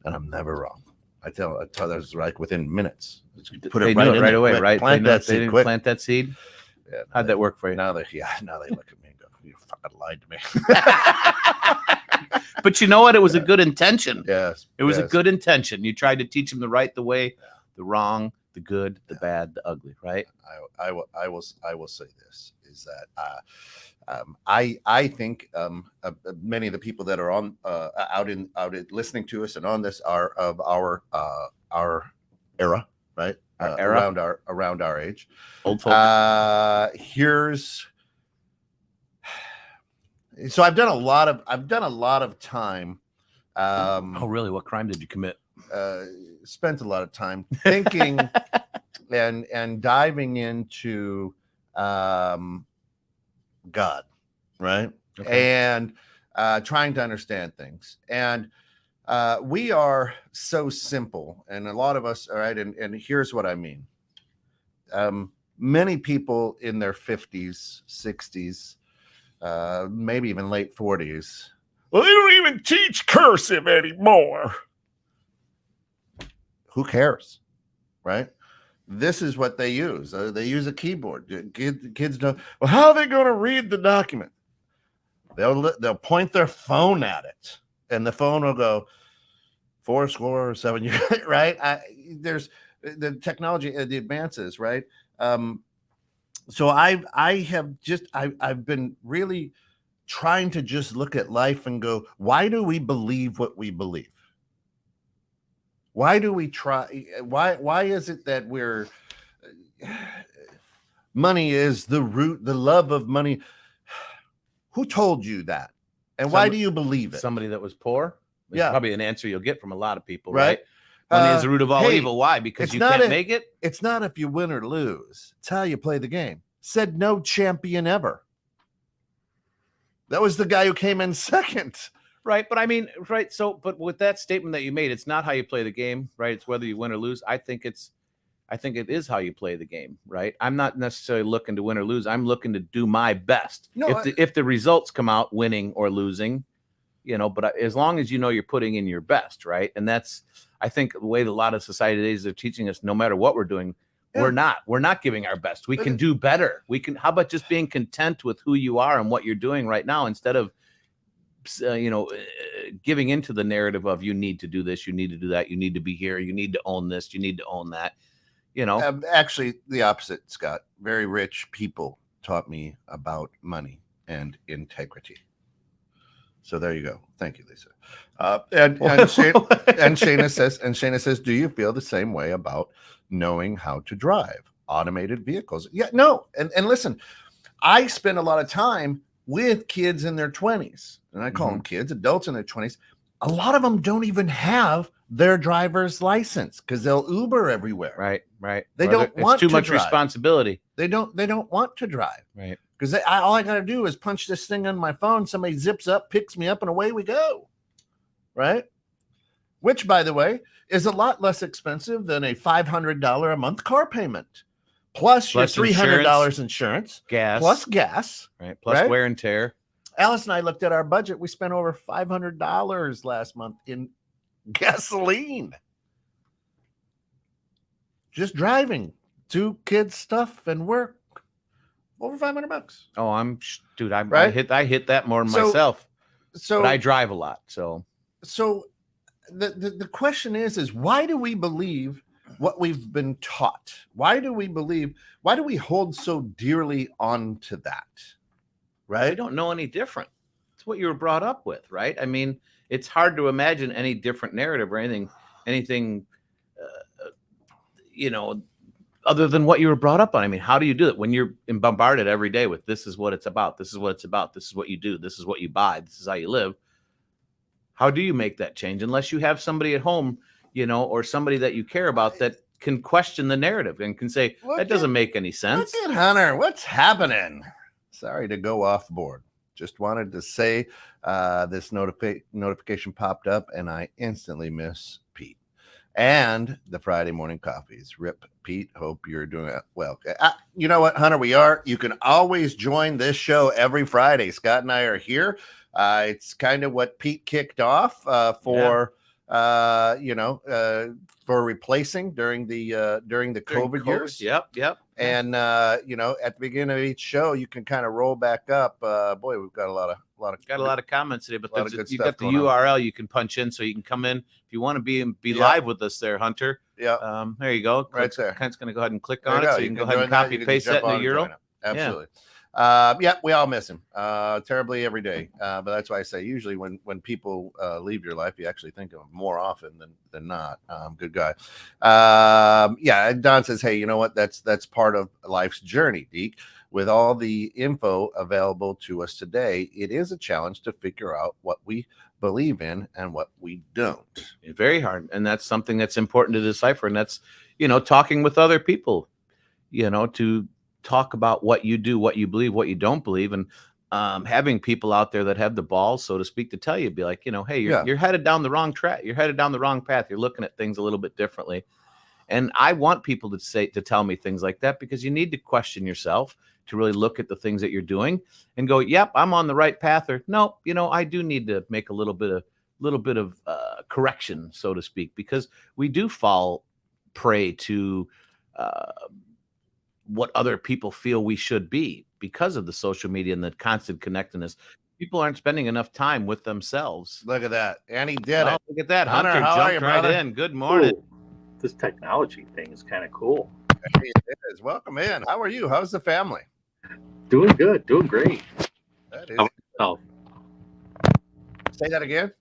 and I'm never wrong." I tell that was like within minutes. Put it right away, right? Plant that seed. Quick. Plant that seed. Yeah, how'd that work for you? Now they look at me and go, "You fucking lied to me." But you know what? It was a good intention. Yes. It was a good intention. You tried to teach them the right, the way, the wrong, the good, the bad, the ugly, right? I will say this is that I think many of the people that are on out listening to us and on this are of our era, right? Era? around our age. Old folk. So I've done a lot of time. Oh, really? What crime did you commit? Spent a lot of time thinking and diving into God, right? Okay. And trying to understand things. And we are so simple, and a lot of us, all right, and here's what I mean. Many people in their 50s, 60s, maybe even late 40s. Well, they don't even teach cursive anymore. Who cares, right? This is what they use. They use a keyboard. Kids don't. Well, how are they going to read the document? They'll point their phone at it, and the phone will go 7 right? There's the technology, the advances, right? So I've been really trying to just look at life and go, why do we believe what we believe? Why do we try? Why is it that money is the root, the love of money? Who told you that? And why do you believe it? Somebody that was poor? Yeah. Probably an answer you'll get from a lot of people, right? Money is the root of all evil. Why? Because you can't make it? It's not if you win or lose. It's how you play the game. said no champion ever. That was the guy who came in second. Right. But I mean, right. So, but with that statement that you made, it's not how you play the game, right? It's whether you win or lose. I think it is how you play the game, right? I'm not necessarily looking to win or lose. I'm looking to do my best. No, if the results come out winning or losing, but as long as you're putting in your best, right? And that's, I think, the way that a lot of society today is they're teaching us, no matter what we're doing, we're not giving our best. We can do better. How about just being content with who you are and what you're doing right now, instead of giving into the narrative of you need to do this, you need to do that, you need to be here, you need to own this, you need to own that. Actually, the opposite, Scott. Very rich people taught me about money and integrity. So there you go. Thank you, Lisa. And Shayna says, do you feel the same way about knowing how to drive automated vehicles? Yeah, no. And listen, I spend a lot of time with kids in their 20s, and I call them kids, adults in their 20s. A lot of them don't even have their driver's license because they'll Uber everywhere. Right. They don't want it's too to much drive. Responsibility. They don't want to drive. Right. Because all I got to do is punch this thing on my phone. Somebody zips up, picks me up, and away we go. Right. Which, by the way, is a lot less expensive than a $500 a month car payment. Plus your $300 insurance. Gas. Plus gas. Right. Plus wear and tear. Alice and I looked at our budget. We spent over $500 last month in gasoline. Just driving to kids' stuff and work. Over $500. Oh, I hit that more than myself. So but I drive a lot. So the question is why do we believe what we've been taught? Why do we hold so dearly on to that? Right? We don't know any different. It's what you were brought up with, right? I mean, it's hard to imagine any different narrative or anything, other than what you were brought up on. I mean, how do you do it when you're bombarded every day with this is what it's about, this is what it's about, this is what you do, this is what you buy, this is how you live? How do you make that change unless you have somebody at home, or somebody that you care about that can question the narrative and can say, that doesn't make any sense. Look at Hunter. What's happening? Sorry to go off board. Just wanted to say this notification popped up and I instantly miss Pete and the Friday morning coffees. Rip, Pete. Hope you're doing well. You know what, Hunter? You can always join this show every Friday. Scott and I are here. It's kind of what Pete kicked off for replacing during the COVID years. Yep. And at the beginning of each show, you can kind of roll back up. Boy, we've got a lot of comments today, but you stuff got the URL you can punch in, so you can come in if you want to be live with us there, Hunter. Yeah. There you go. Right there. Kent's going to go ahead and click on it, so you can go ahead and copy paste that in the URL. Absolutely. We all miss him terribly every day. But that's why I say usually when people leave your life, you actually think of him more often than not. Good guy. Don says, hey, you know what? That's part of life's journey, Deke. With all the info available to us today, it is a challenge to figure out what we believe in and what we don't. It's very hard. And that's something that's important to decipher. And that's, talking with other people, to talk about what you do, what you believe, what you don't believe, and having people out there that have the balls, so to speak, to tell you, be like, hey, you're headed down the wrong track. You're headed down the wrong path. You're looking at things a little bit differently. And I want people to tell me things like that, because you need to question yourself, to really look at the things that you're doing and go, yep, I'm on the right path, or no, I do need to make a little bit of correction, so to speak, because we do fall prey to what other people feel we should be because of the social media and the constant connectedness. People aren't spending enough time with themselves. Look at that. And he did it. Look at that. Hunter jumped right in. Good morning. Ooh, this technology thing is kind of cool. It is. Welcome in. How are you? How's the family? Doing good. Doing great. That is. Oh, Say that again.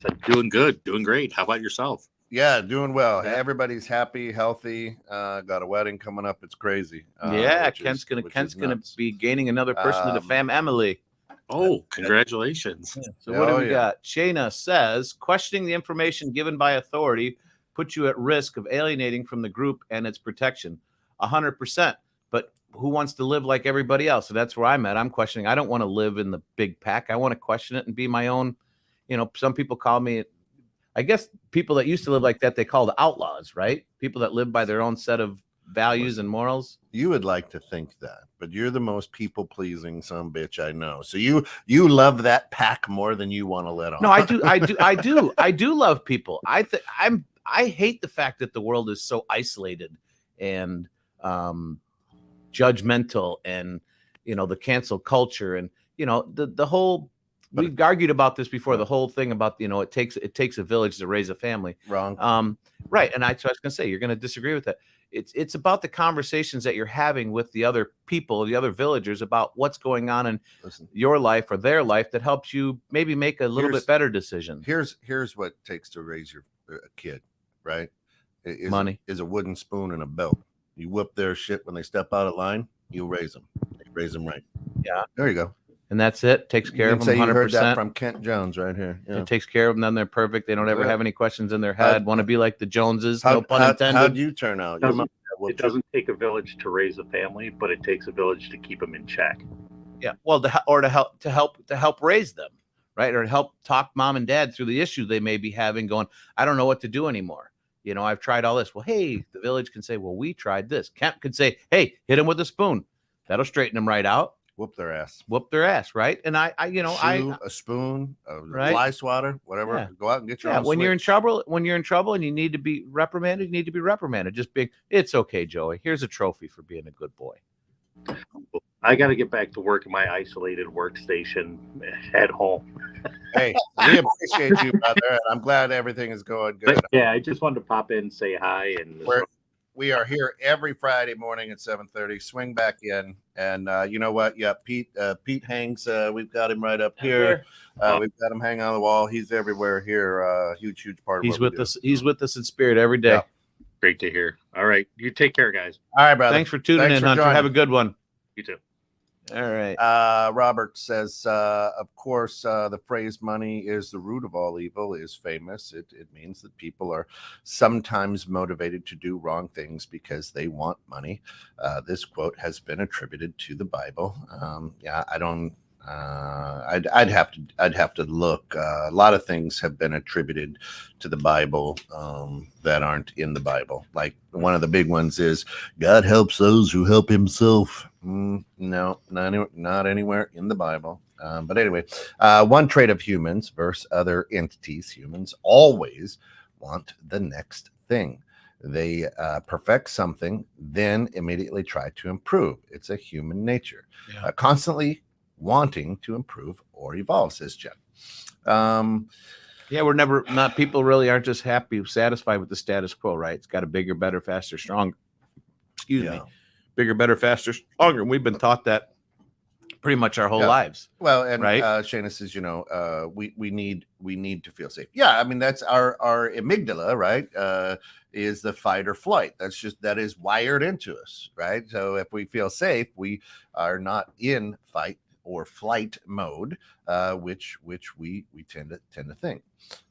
said doing good. Doing great. How about yourself? Yeah, doing well. Yeah. Everybody's happy, healthy. Got a wedding coming up. It's crazy. Kent's gonna be gaining another person to the fam, Emily. Oh, congratulations. Yeah. So what do we got? Shayna says, questioning the information given by authority puts you at risk of alienating from the group and its protection. 100%. But who wants to live like everybody else. So that's where I'm at. I'm questioning. I don't want to live in the big pack. I want to question it and be my own. Some people call me, I guess people that used to live like that, they call the outlaws, right? People that live by their own set of values and morals. You would like to think that, but you're the most people-pleasing son bitch I know. So you love that pack more than you want to let on. No, I do love people. I hate the fact that the world is so isolated and judgmental, and the cancel culture, and the whole. We've argued about this before. The whole thing about it takes a village to raise a family. Wrong. Right, and so I was going to say you're going to disagree with that. It's about the conversations that you're having with the other people, the other villagers, about what's going on in your life or their life that helps you maybe make a little bit better decision. Here's what it takes to raise your kid, right? Money is a wooden spoon and a belt. You whip their shit when they step out of line. You raise them. You raise them right. Yeah, there you go. And that's it. Takes care of them 100%. You heard that from Kent Jones right here. Yeah. It takes care of them. Then they're perfect. They don't ever have any questions in their head. Want to be like the Joneses. No pun intended. How'd you turn out? It doesn't take a village to raise a family, but it takes a village to keep them in check. Yeah. Well, to help raise them, right? Or to help talk mom and dad through the issues they may be having. Going, I don't know what to do anymore. I've tried all this. Well, hey, the village can say, well, we tried this. Kent could say, hey, hit them with a spoon. That'll straighten them right out. Whoop their ass, right? And I a spoon, a fly swatter, whatever. Yeah. Go out and get your own when switch. You're in trouble and you need to be reprimanded, Just it's okay, Joey. Here's a trophy for being a good boy. I got to get back to work in my isolated workstation at home. Hey, we appreciate you, brother, and I'm glad everything is going good. But, yeah, I just wanted to pop in and say hi. And we are here every Friday morning at 7:30. Swing back in, and you know what? Yeah, Pete hangs. We've got him right up here. We've got him hanging on the wall. He's everywhere here. Huge part of He's with us. He's with us in spirit every day. Yeah. Great to hear. All right, you take care, guys. All right, brother. Thanks for tuning in, Hunter. Have a good one. You too. All right. Robert says, of course, the phrase money is the root of all evil is famous. It means that people are sometimes motivated to do wrong things because they want money. This quote has been attributed to the Bible. I don't. I'd have to look. A lot of things have been attributed to the Bible that aren't in the Bible. Like one of the big ones is God helps those who help himself. No, not anywhere in the Bible. But anyway, one trait of humans versus other entities. Humans always want the next thing. They perfect something, then immediately try to improve. It's a human nature. Yeah. Constantly wanting to improve or evolve, says Jen. People really aren't just satisfied with the status quo, right? It's got a bigger, better, faster, stronger. Excuse me. Bigger, better, faster, stronger. And we've been taught that pretty much our whole lives. Well, and right? Shana says, we need to feel safe. Yeah, I mean that's our amygdala, right? Is the fight or flight. That is wired into us, right? So if we feel safe, we are not in fight or flight mode, which we tend to think.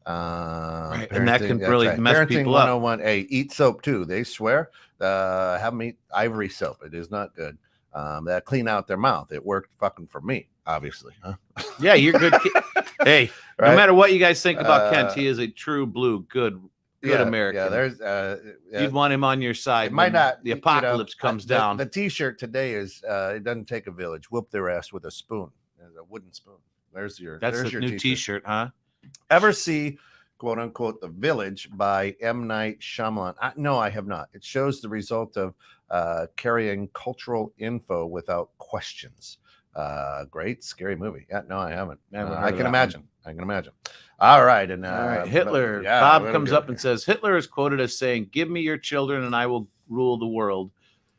Right. And that can really mess Parenting people 101. Hey, eat soap too. They swear. Have them eat ivory soap. It is not good. That clean out their mouth. It worked fucking for me, obviously. Huh? Yeah, you're good. Hey, right? No matter what you guys think about Kent, he is a true blue, good American. Yeah, there's you'd want him on your side. It might not. The apocalypse comes down. The T-shirt today is it doesn't take a village. Whoop their ass with a spoon. There's a wooden spoon. That's your new T-shirt, huh? Ever see quote unquote The Village by M. Night Shyamalan? No, I have not. It shows the result of carrying cultural info without questions. Great, scary movie. Yeah, no, I haven't. I can imagine. All right, and Hitler. Bob comes up and says Hitler is quoted as saying, "Give me your children, and I will rule the world,"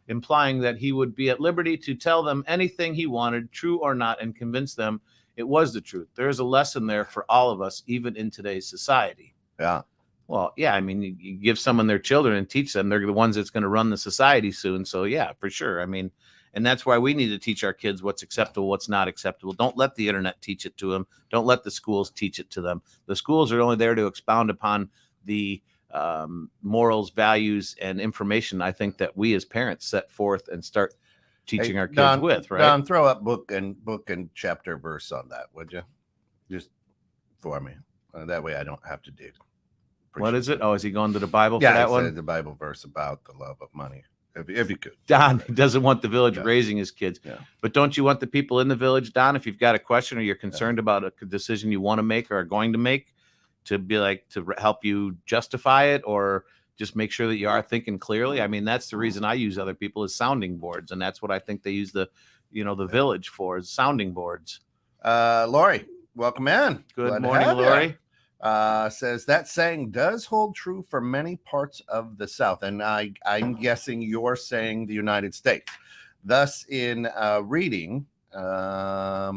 implying that he would be at liberty to tell them anything he wanted, true or not, and convince them it was the truth. There is a lesson there for all of us, even in today's society. Yeah. Well, yeah. I mean, you give someone their children and teach them; they're the ones that's going to run the society soon. So, yeah, for sure. I mean. And that's why we need to teach our kids what's acceptable, what's not acceptable. Don't let the internet teach it to them. Don't let the schools teach it to them. The schools are only there to expound upon the morals, values, and information I think that we as parents set forth and start teaching our kids Don, with, right? Don, throw up book and chapter verse on that, would you? Just for me. That way I don't have to dig. What is it? Oh, is he going to the Bible Yeah, for that I one? said the Bible verse about the love of money. If you could. Don doesn't want the village Yeah. raising his kids. Yeah. But don't you want the people in the village, Don, if you've got a question or you're concerned about a decision you want to make or are going to make, to be like, to help you justify it or just make sure that you are thinking clearly? I mean, that's the reason I use other people as sounding boards. And that's what I think they use the village for, is sounding boards. Lori, welcome in. Good Glad to morning, have ya. Lori. Says that saying does hold true for many parts of the South, and I'm guessing you're saying the United States. Thus, in reading and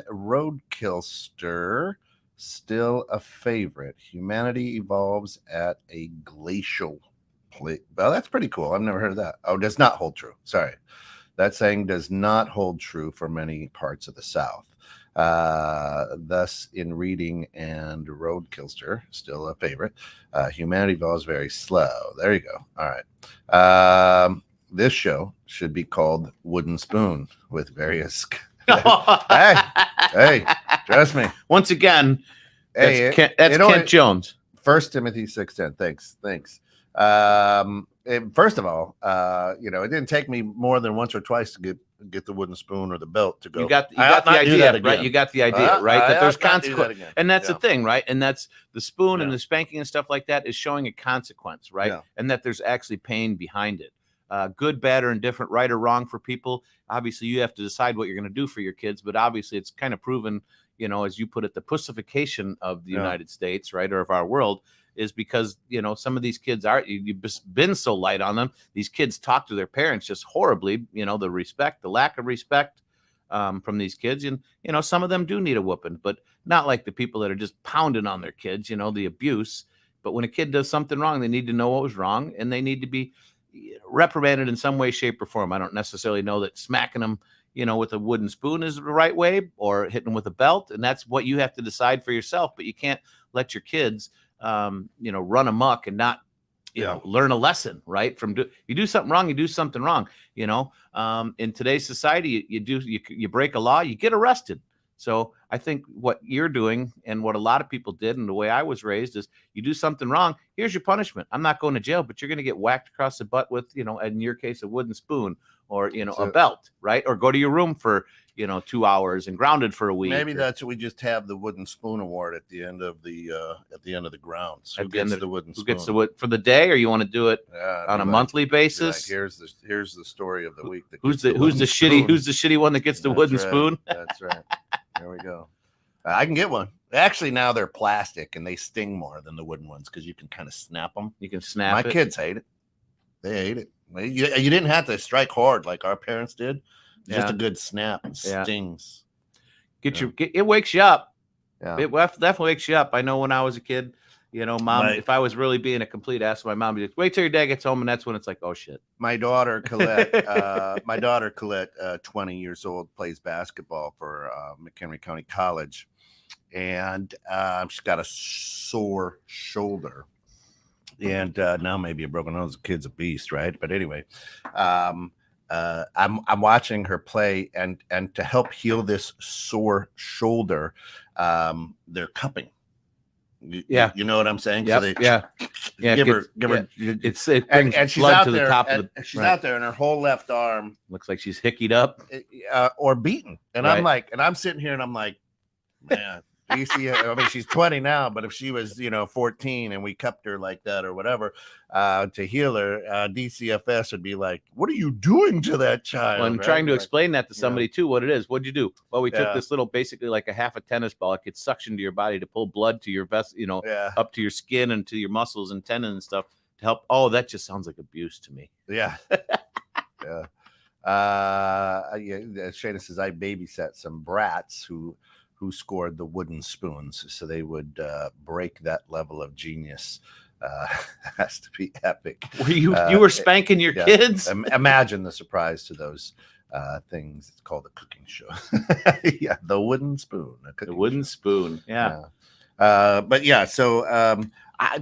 roadkillster, still a favorite. Humanity evolves at a glacial plate. Well, that's pretty cool. I've never heard of that. Oh, does not hold true. Sorry, that saying does not hold true for many parts of the South. Thus, in reading and roadkillster, still a favorite. Humanity evolves very slow. There you go. All right. This show should be called Wooden Spoon with various. hey, trust me. Once again, that's Kent Jones. 1 Timothy 6:10. Thanks. First of all, it didn't take me more than once or twice to get the wooden spoon or the belt to go. You got the idea, right? You got the idea, right? That there's consequence, and that's the thing, right? And that's the spoon and the spanking and stuff like that is showing a consequence, right? Yeah. And that there's actually pain behind it. Good, bad, or indifferent, right or wrong for people. Obviously, you have to decide what you're going to do for your kids, but obviously, it's kind of proven, as you put it, the pussification of the United States, right, or of our world, is because some of these kids you've been so light on them. These kids talk to their parents just horribly. The lack of respect from these kids, and some of them do need a whooping, but not like the people that are just pounding on their kids. The abuse. But when a kid does something wrong, they need to know what was wrong, and they need to be reprimanded in some way, shape, or form. I don't necessarily know that smacking them, with a wooden spoon is the right way, or hitting them with a belt, and that's what you have to decide for yourself. But you can't let your kids run amok and not, learn a lesson, right? You do something wrong, you do something wrong. In today's society, you break a law, you get arrested. So I think what you're doing and what a lot of people did, and the way I was raised, is you do something wrong, here's your punishment. I'm not going to jail, but you're going to get whacked across the butt with, in your case, a wooden spoon or, a belt, right? Or go to your room for, 2 hours and grounded for a week. Maybe that's what we just have the wooden spoon award at the end of the grounds. Who gets the wooden spoon? Who gets the wood for the day, or you want to do it on a monthly basis? Here's the story of the week. Who's the shitty one that gets the wooden spoon? That's right. There we go. I can get one. Actually, now they're plastic and they sting more than the wooden ones because you can kind of snap them. You can snap. My kids hate it. They hate it. You didn't have to strike hard like our parents did. Just a good snap and stings. It wakes you up. Yeah. It definitely wakes you up. I know when I was a kid, Mom, if I was really being a complete ass, my mom would just wait till your dad gets home, and that's when it's like, oh shit. My daughter Colette, 20 years old, plays basketball for McHenry County College, and she's got a sore shoulder, and now maybe a broken nose. The kid's a beast, right? But anyway, I'm watching her play, and to help heal this sore shoulder, they're cupping. You know what I'm saying? Yep, So give her. It brings and she's blood out to there, the top and of the. she's out there, and her whole left arm looks like she's hickied up or beaten. And I'm like, and I'm sitting here, and I'm like, man. I mean, she's 20 now, but if she was, 14 and we cupped her like that or whatever to heal her, DCFS would be like, "What are you doing to that child?" Well, I'm trying to explain that to somebody too. What it is? What'd you do? Well, we took this little, basically like a half a tennis ball. It gets suctioned to your body to pull blood to your vest, up to your skin and to your muscles and tendons and stuff to help. Oh, that just sounds like abuse to me. Yeah. Yeah. Shana says I babysat some brats who scored the wooden spoons, so they would break that level of genius. Has to be epic. Were you were spanking your kids? Imagine the surprise to those things. It's called a cooking show. Yeah, the wooden spoon. The wooden spoon. Yeah. But yeah, so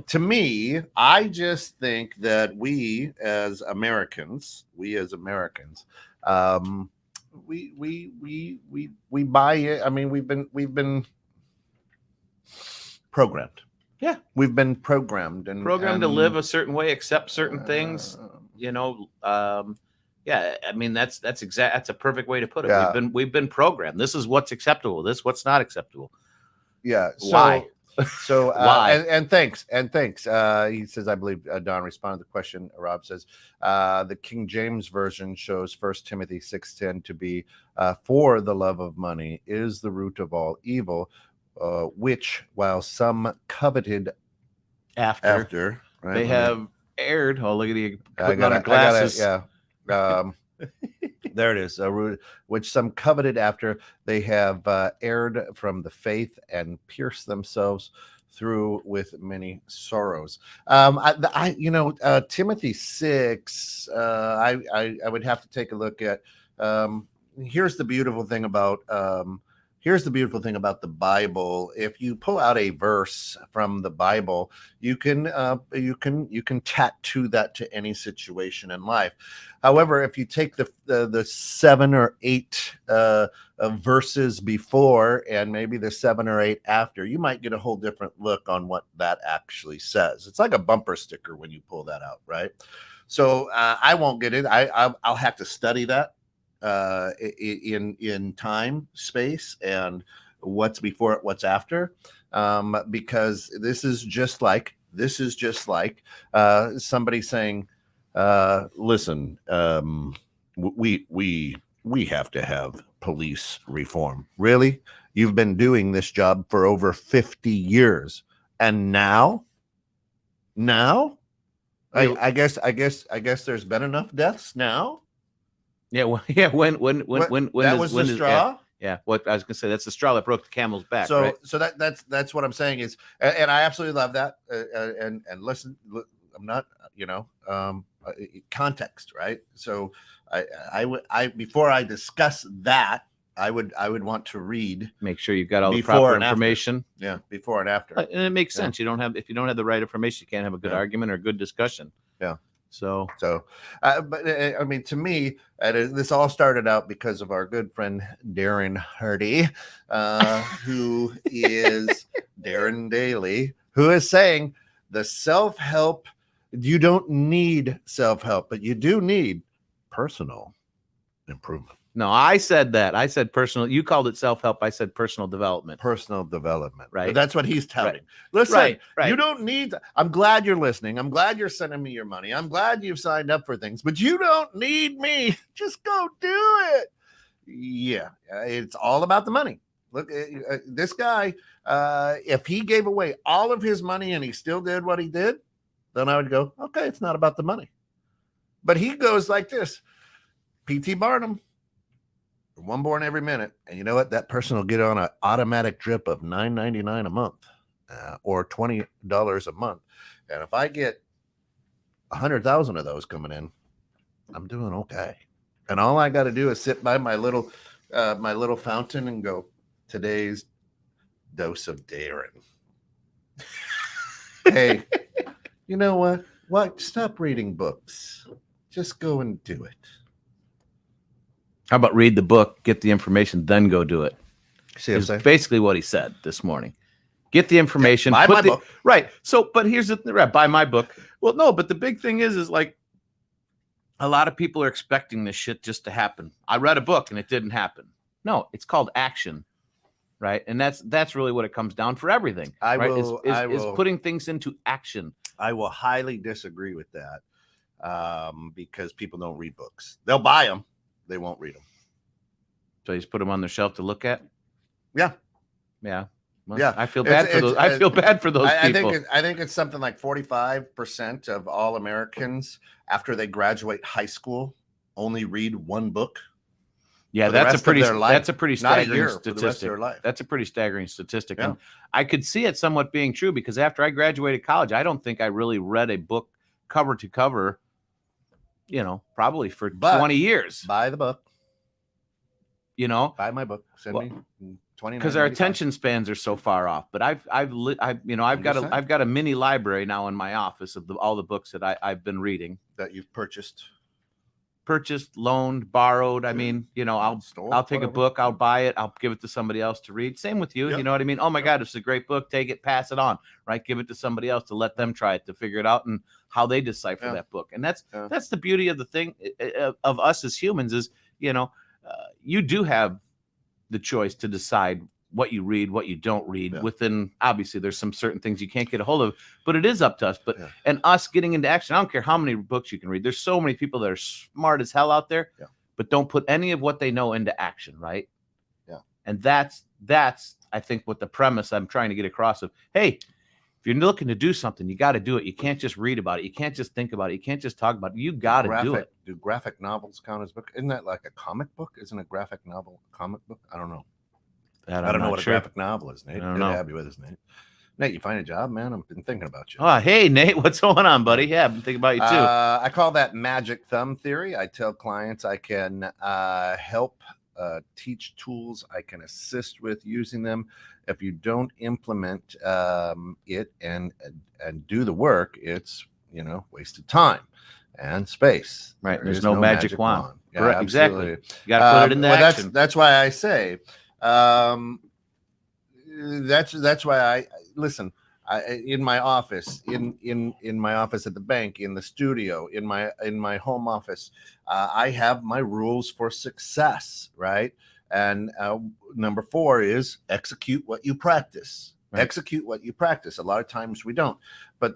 to me, I just think that we as Americans, we buy it. I mean, we've been programmed. Yeah, we've been programmed to live a certain way, accept certain things. Yeah, I mean that's a perfect way to put it. Yeah. We've been programmed. This is what's acceptable. This what's not acceptable. Yeah. Why? So Why? And thanks. He says, I believe Don responded to the question. Rob says the King James version shows 1 Timothy 6:10 to be for the love of money is the root of all evil, which while some coveted after right, they have erred. Oh, look at you putting on glasses. glasses. There it is. Which some coveted after they have erred from the faith and pierced themselves through with many sorrows. Timothy 6. I would have to take a look at. Here's the beautiful thing about. Here's the beautiful thing about the Bible. If you pull out a verse from the Bible, you can tattoo that to any situation in life. However, if you take the 7 or 8 verses before and maybe the 7 or 8 after, you might get a whole different look on what that actually says. It's like a bumper sticker when you pull that out, right? So I won't get it. I'll have to study that in time, space, and what's before it, what's after, because this is just like somebody saying, listen, we have to have police reform. Really? You've been doing this job for over 50 years, and now I guess there's been enough deaths now. Yeah, well, yeah. When that was the straw. Yeah, what I was gonna say, that's the straw that broke the camel's back. So, right? so that's what I'm saying is, and I absolutely love that. And listen, I'm not, context, right? So, I before I discuss that, I would want to read. Make sure you've got all the proper information. Yeah, before and after. And it makes sense. If you don't have the right information, you can't have a good argument or a good discussion. Yeah. So, but I mean, to me, this all started out because of our good friend Darren Hardy, who is Darren Daly, who is saying the self-help. You don't need self-help, but you do need personal improvement. No, I said that. I said personal. You called it self-help. I said personal development. Personal development. Right. But that's what he's touting. Right. Listen, right. You don't need. I'm glad you're listening. I'm glad you're sending me your money. I'm glad you've signed up for things, but you don't need me. Just go do it. Yeah. It's all about the money. Look, this guy, if he gave away all of his money and he still did what he did, then I would go, okay, it's not about the money. But he goes like this. P.T. Barnum. One born every minute, and you know what? That person will get on an automatic drip of $9.99 a month, or $20 a month. And if I get 100,000 of those coming in, I'm doing okay. And all I got to do is sit by my little fountain and go, today's dose of Darren. Hey, you know what? What? Stop reading books. Just go and do it. How about read the book, get the information, then go do it? See what I'm saying? Basically what he said this morning. Get the information. Buy my book. Right. So, but here's buy my book. Well, no, but the big thing is like a lot of people are expecting this shit just to happen. I read a book and it didn't happen. No, it's called action. Right. And that's really what it comes down for everything. Is putting things into action. I will highly disagree with that, because people don't read books. They'll buy them. They won't read them. So you just put them on their shelf to look at? Yeah. Yeah. Well, yeah. I feel bad for those. I feel bad for those people. I think it's something like 45% of all Americans after they graduate high school only read one book. Yeah, that's a pretty staggering statistic. That's a pretty staggering statistic. Yeah. And I could see it somewhat being true because after I graduated college, I don't think I really read a book cover to cover, probably for 20 years. Buy the book. Buy my book. Send me because our attention spans are so far off. But I've got a mini library now in my office of all the books that I've been reading that you've purchased, loaned, borrowed. I mean, I'll take a book, I'll buy it, I'll give it to somebody else to read. Same with you. You know what I mean? Oh my God, it's a great book. Take it, pass it on, right? Give it to somebody else to let them try it, to figure it out and how they decipher that book. And that's the beauty of the thing of us as humans is, you do have the choice to decide what you read, what you don't read. Within, obviously, there's some certain things you can't get a hold of, but it is up to us. And us getting into action. I don't care how many books you can read. There's so many people that are smart as hell out there, but don't put any of what they know into action, right? And that's I think what the premise I'm trying to get across of. Hey, if you're looking to do something, you got to do it. You can't just read about it. You can't just think about it. You can't just talk about it. You got to do it. Do graphic novels count as book? Isn't that like a comic book? Isn't a graphic novel a comic book? I don't know. I don't know what a graphic novel is, Nate. I don't know. Have you with us, Nate? Nate, you find a job, man? I've been thinking about you. Oh, hey, Nate, what's going on, buddy? Yeah, I've been thinking about you too. I call that magic thumb theory. I tell clients I can help teach tools. I can assist with using them. If you don't implement it and do the work, it's wasted time and space. Right. There's no magic wand. Yeah, right, exactly. You got to put it into action. That's why I say. That's why I listen. In my office, in my office at the bank, in the studio, in my home office, I have my rules for success, right? And number 4 is execute what you practice. Right. Execute what you practice. A lot of times we don't. But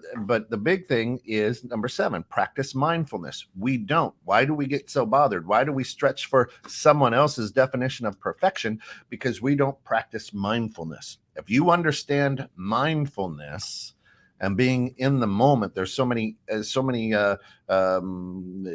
the big thing is number 7, practice mindfulness. We don't. Why do we get so bothered? Why do we stretch for someone else's definition of perfection? Because we don't practice mindfulness. If you understand mindfulness and being in the moment, there's so many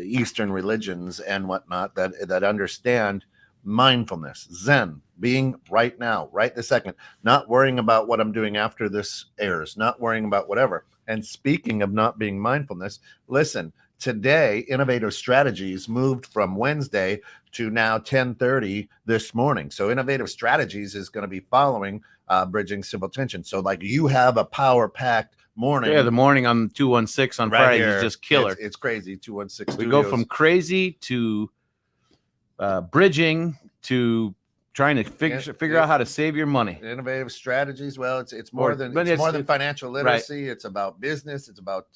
Eastern religions and whatnot that understand mindfulness, Zen, being right now, right this second, not worrying about what I'm doing after this airs, not worrying about whatever. And speaking of not being mindfulness, listen, today, Innovative Strategies moved from Wednesday to now 10:30 this morning. So Innovative Strategies is going to be following Bridging Civil Tension. So like you have a power-packed morning. Yeah, the morning on 216 on Fridays is just killer. It's crazy, 216 We go from crazy to bridging to trying to figure out how to save your money. Innovative Strategies. Well, it's more than financial literacy. Right. It's about business. It's about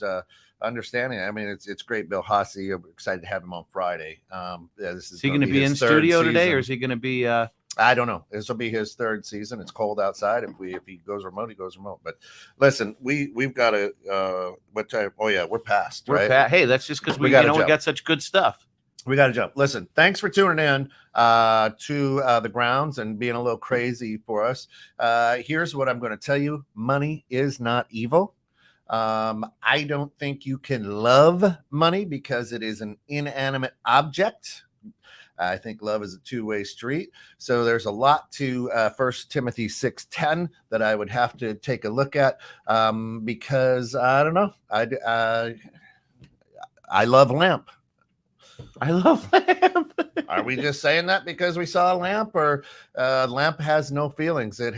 understanding. I mean, it's great. Bill Hasse. I'm excited to have him on Friday. Is he going to be in studio today, or is he going to be? I don't know. This will be his 3rd season. It's cold outside. If he goes remote, he goes remote. But listen, we've got to. What time? Oh yeah, we're past. We're past. Hey, that's just because we got such good stuff. We got to jump. Listen, thanks for tuning in to the grounds and being a little crazy for us. Here's what I'm going to tell you. Money is not evil. I don't think you can love money because it is an inanimate object. I think love is a two-way street. So there's a lot to 1 Timothy 6:10 that I would have to take a look at because I don't know. I love lamp. I love lamp. Are we just saying that because we saw a lamp, or lamp has no feelings? It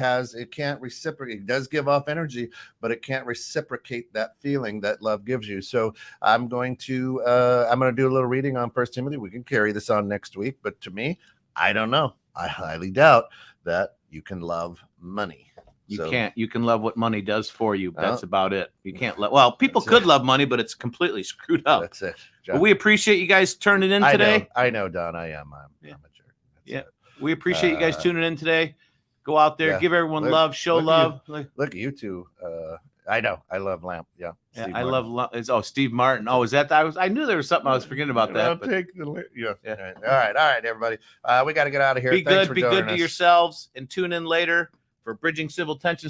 can't reciprocate. It does give off energy, but it can't reciprocate that feeling that love gives you. So I'm going to do a little reading on 1 Timothy. We can carry this on next week, but to me, I don't know. I highly doubt that you can love money. You can't. You can love what money does for you. That's about it. You can't love. Well, people could love money, but it's completely screwed up. That's it. But we appreciate you guys turning in today. I know, Don. I'm a jerk. That's it. We appreciate you guys tuning in today. Go out there, give everyone love, show love. Look at you two. I know. I love lamp. Yeah. I love. Steve Martin. Oh, is that? I knew there was something I was forgetting about that. All right, everybody. We got to get out of here. Be good. Be good to yourselves, and tune in later for Bridging Civil Tension.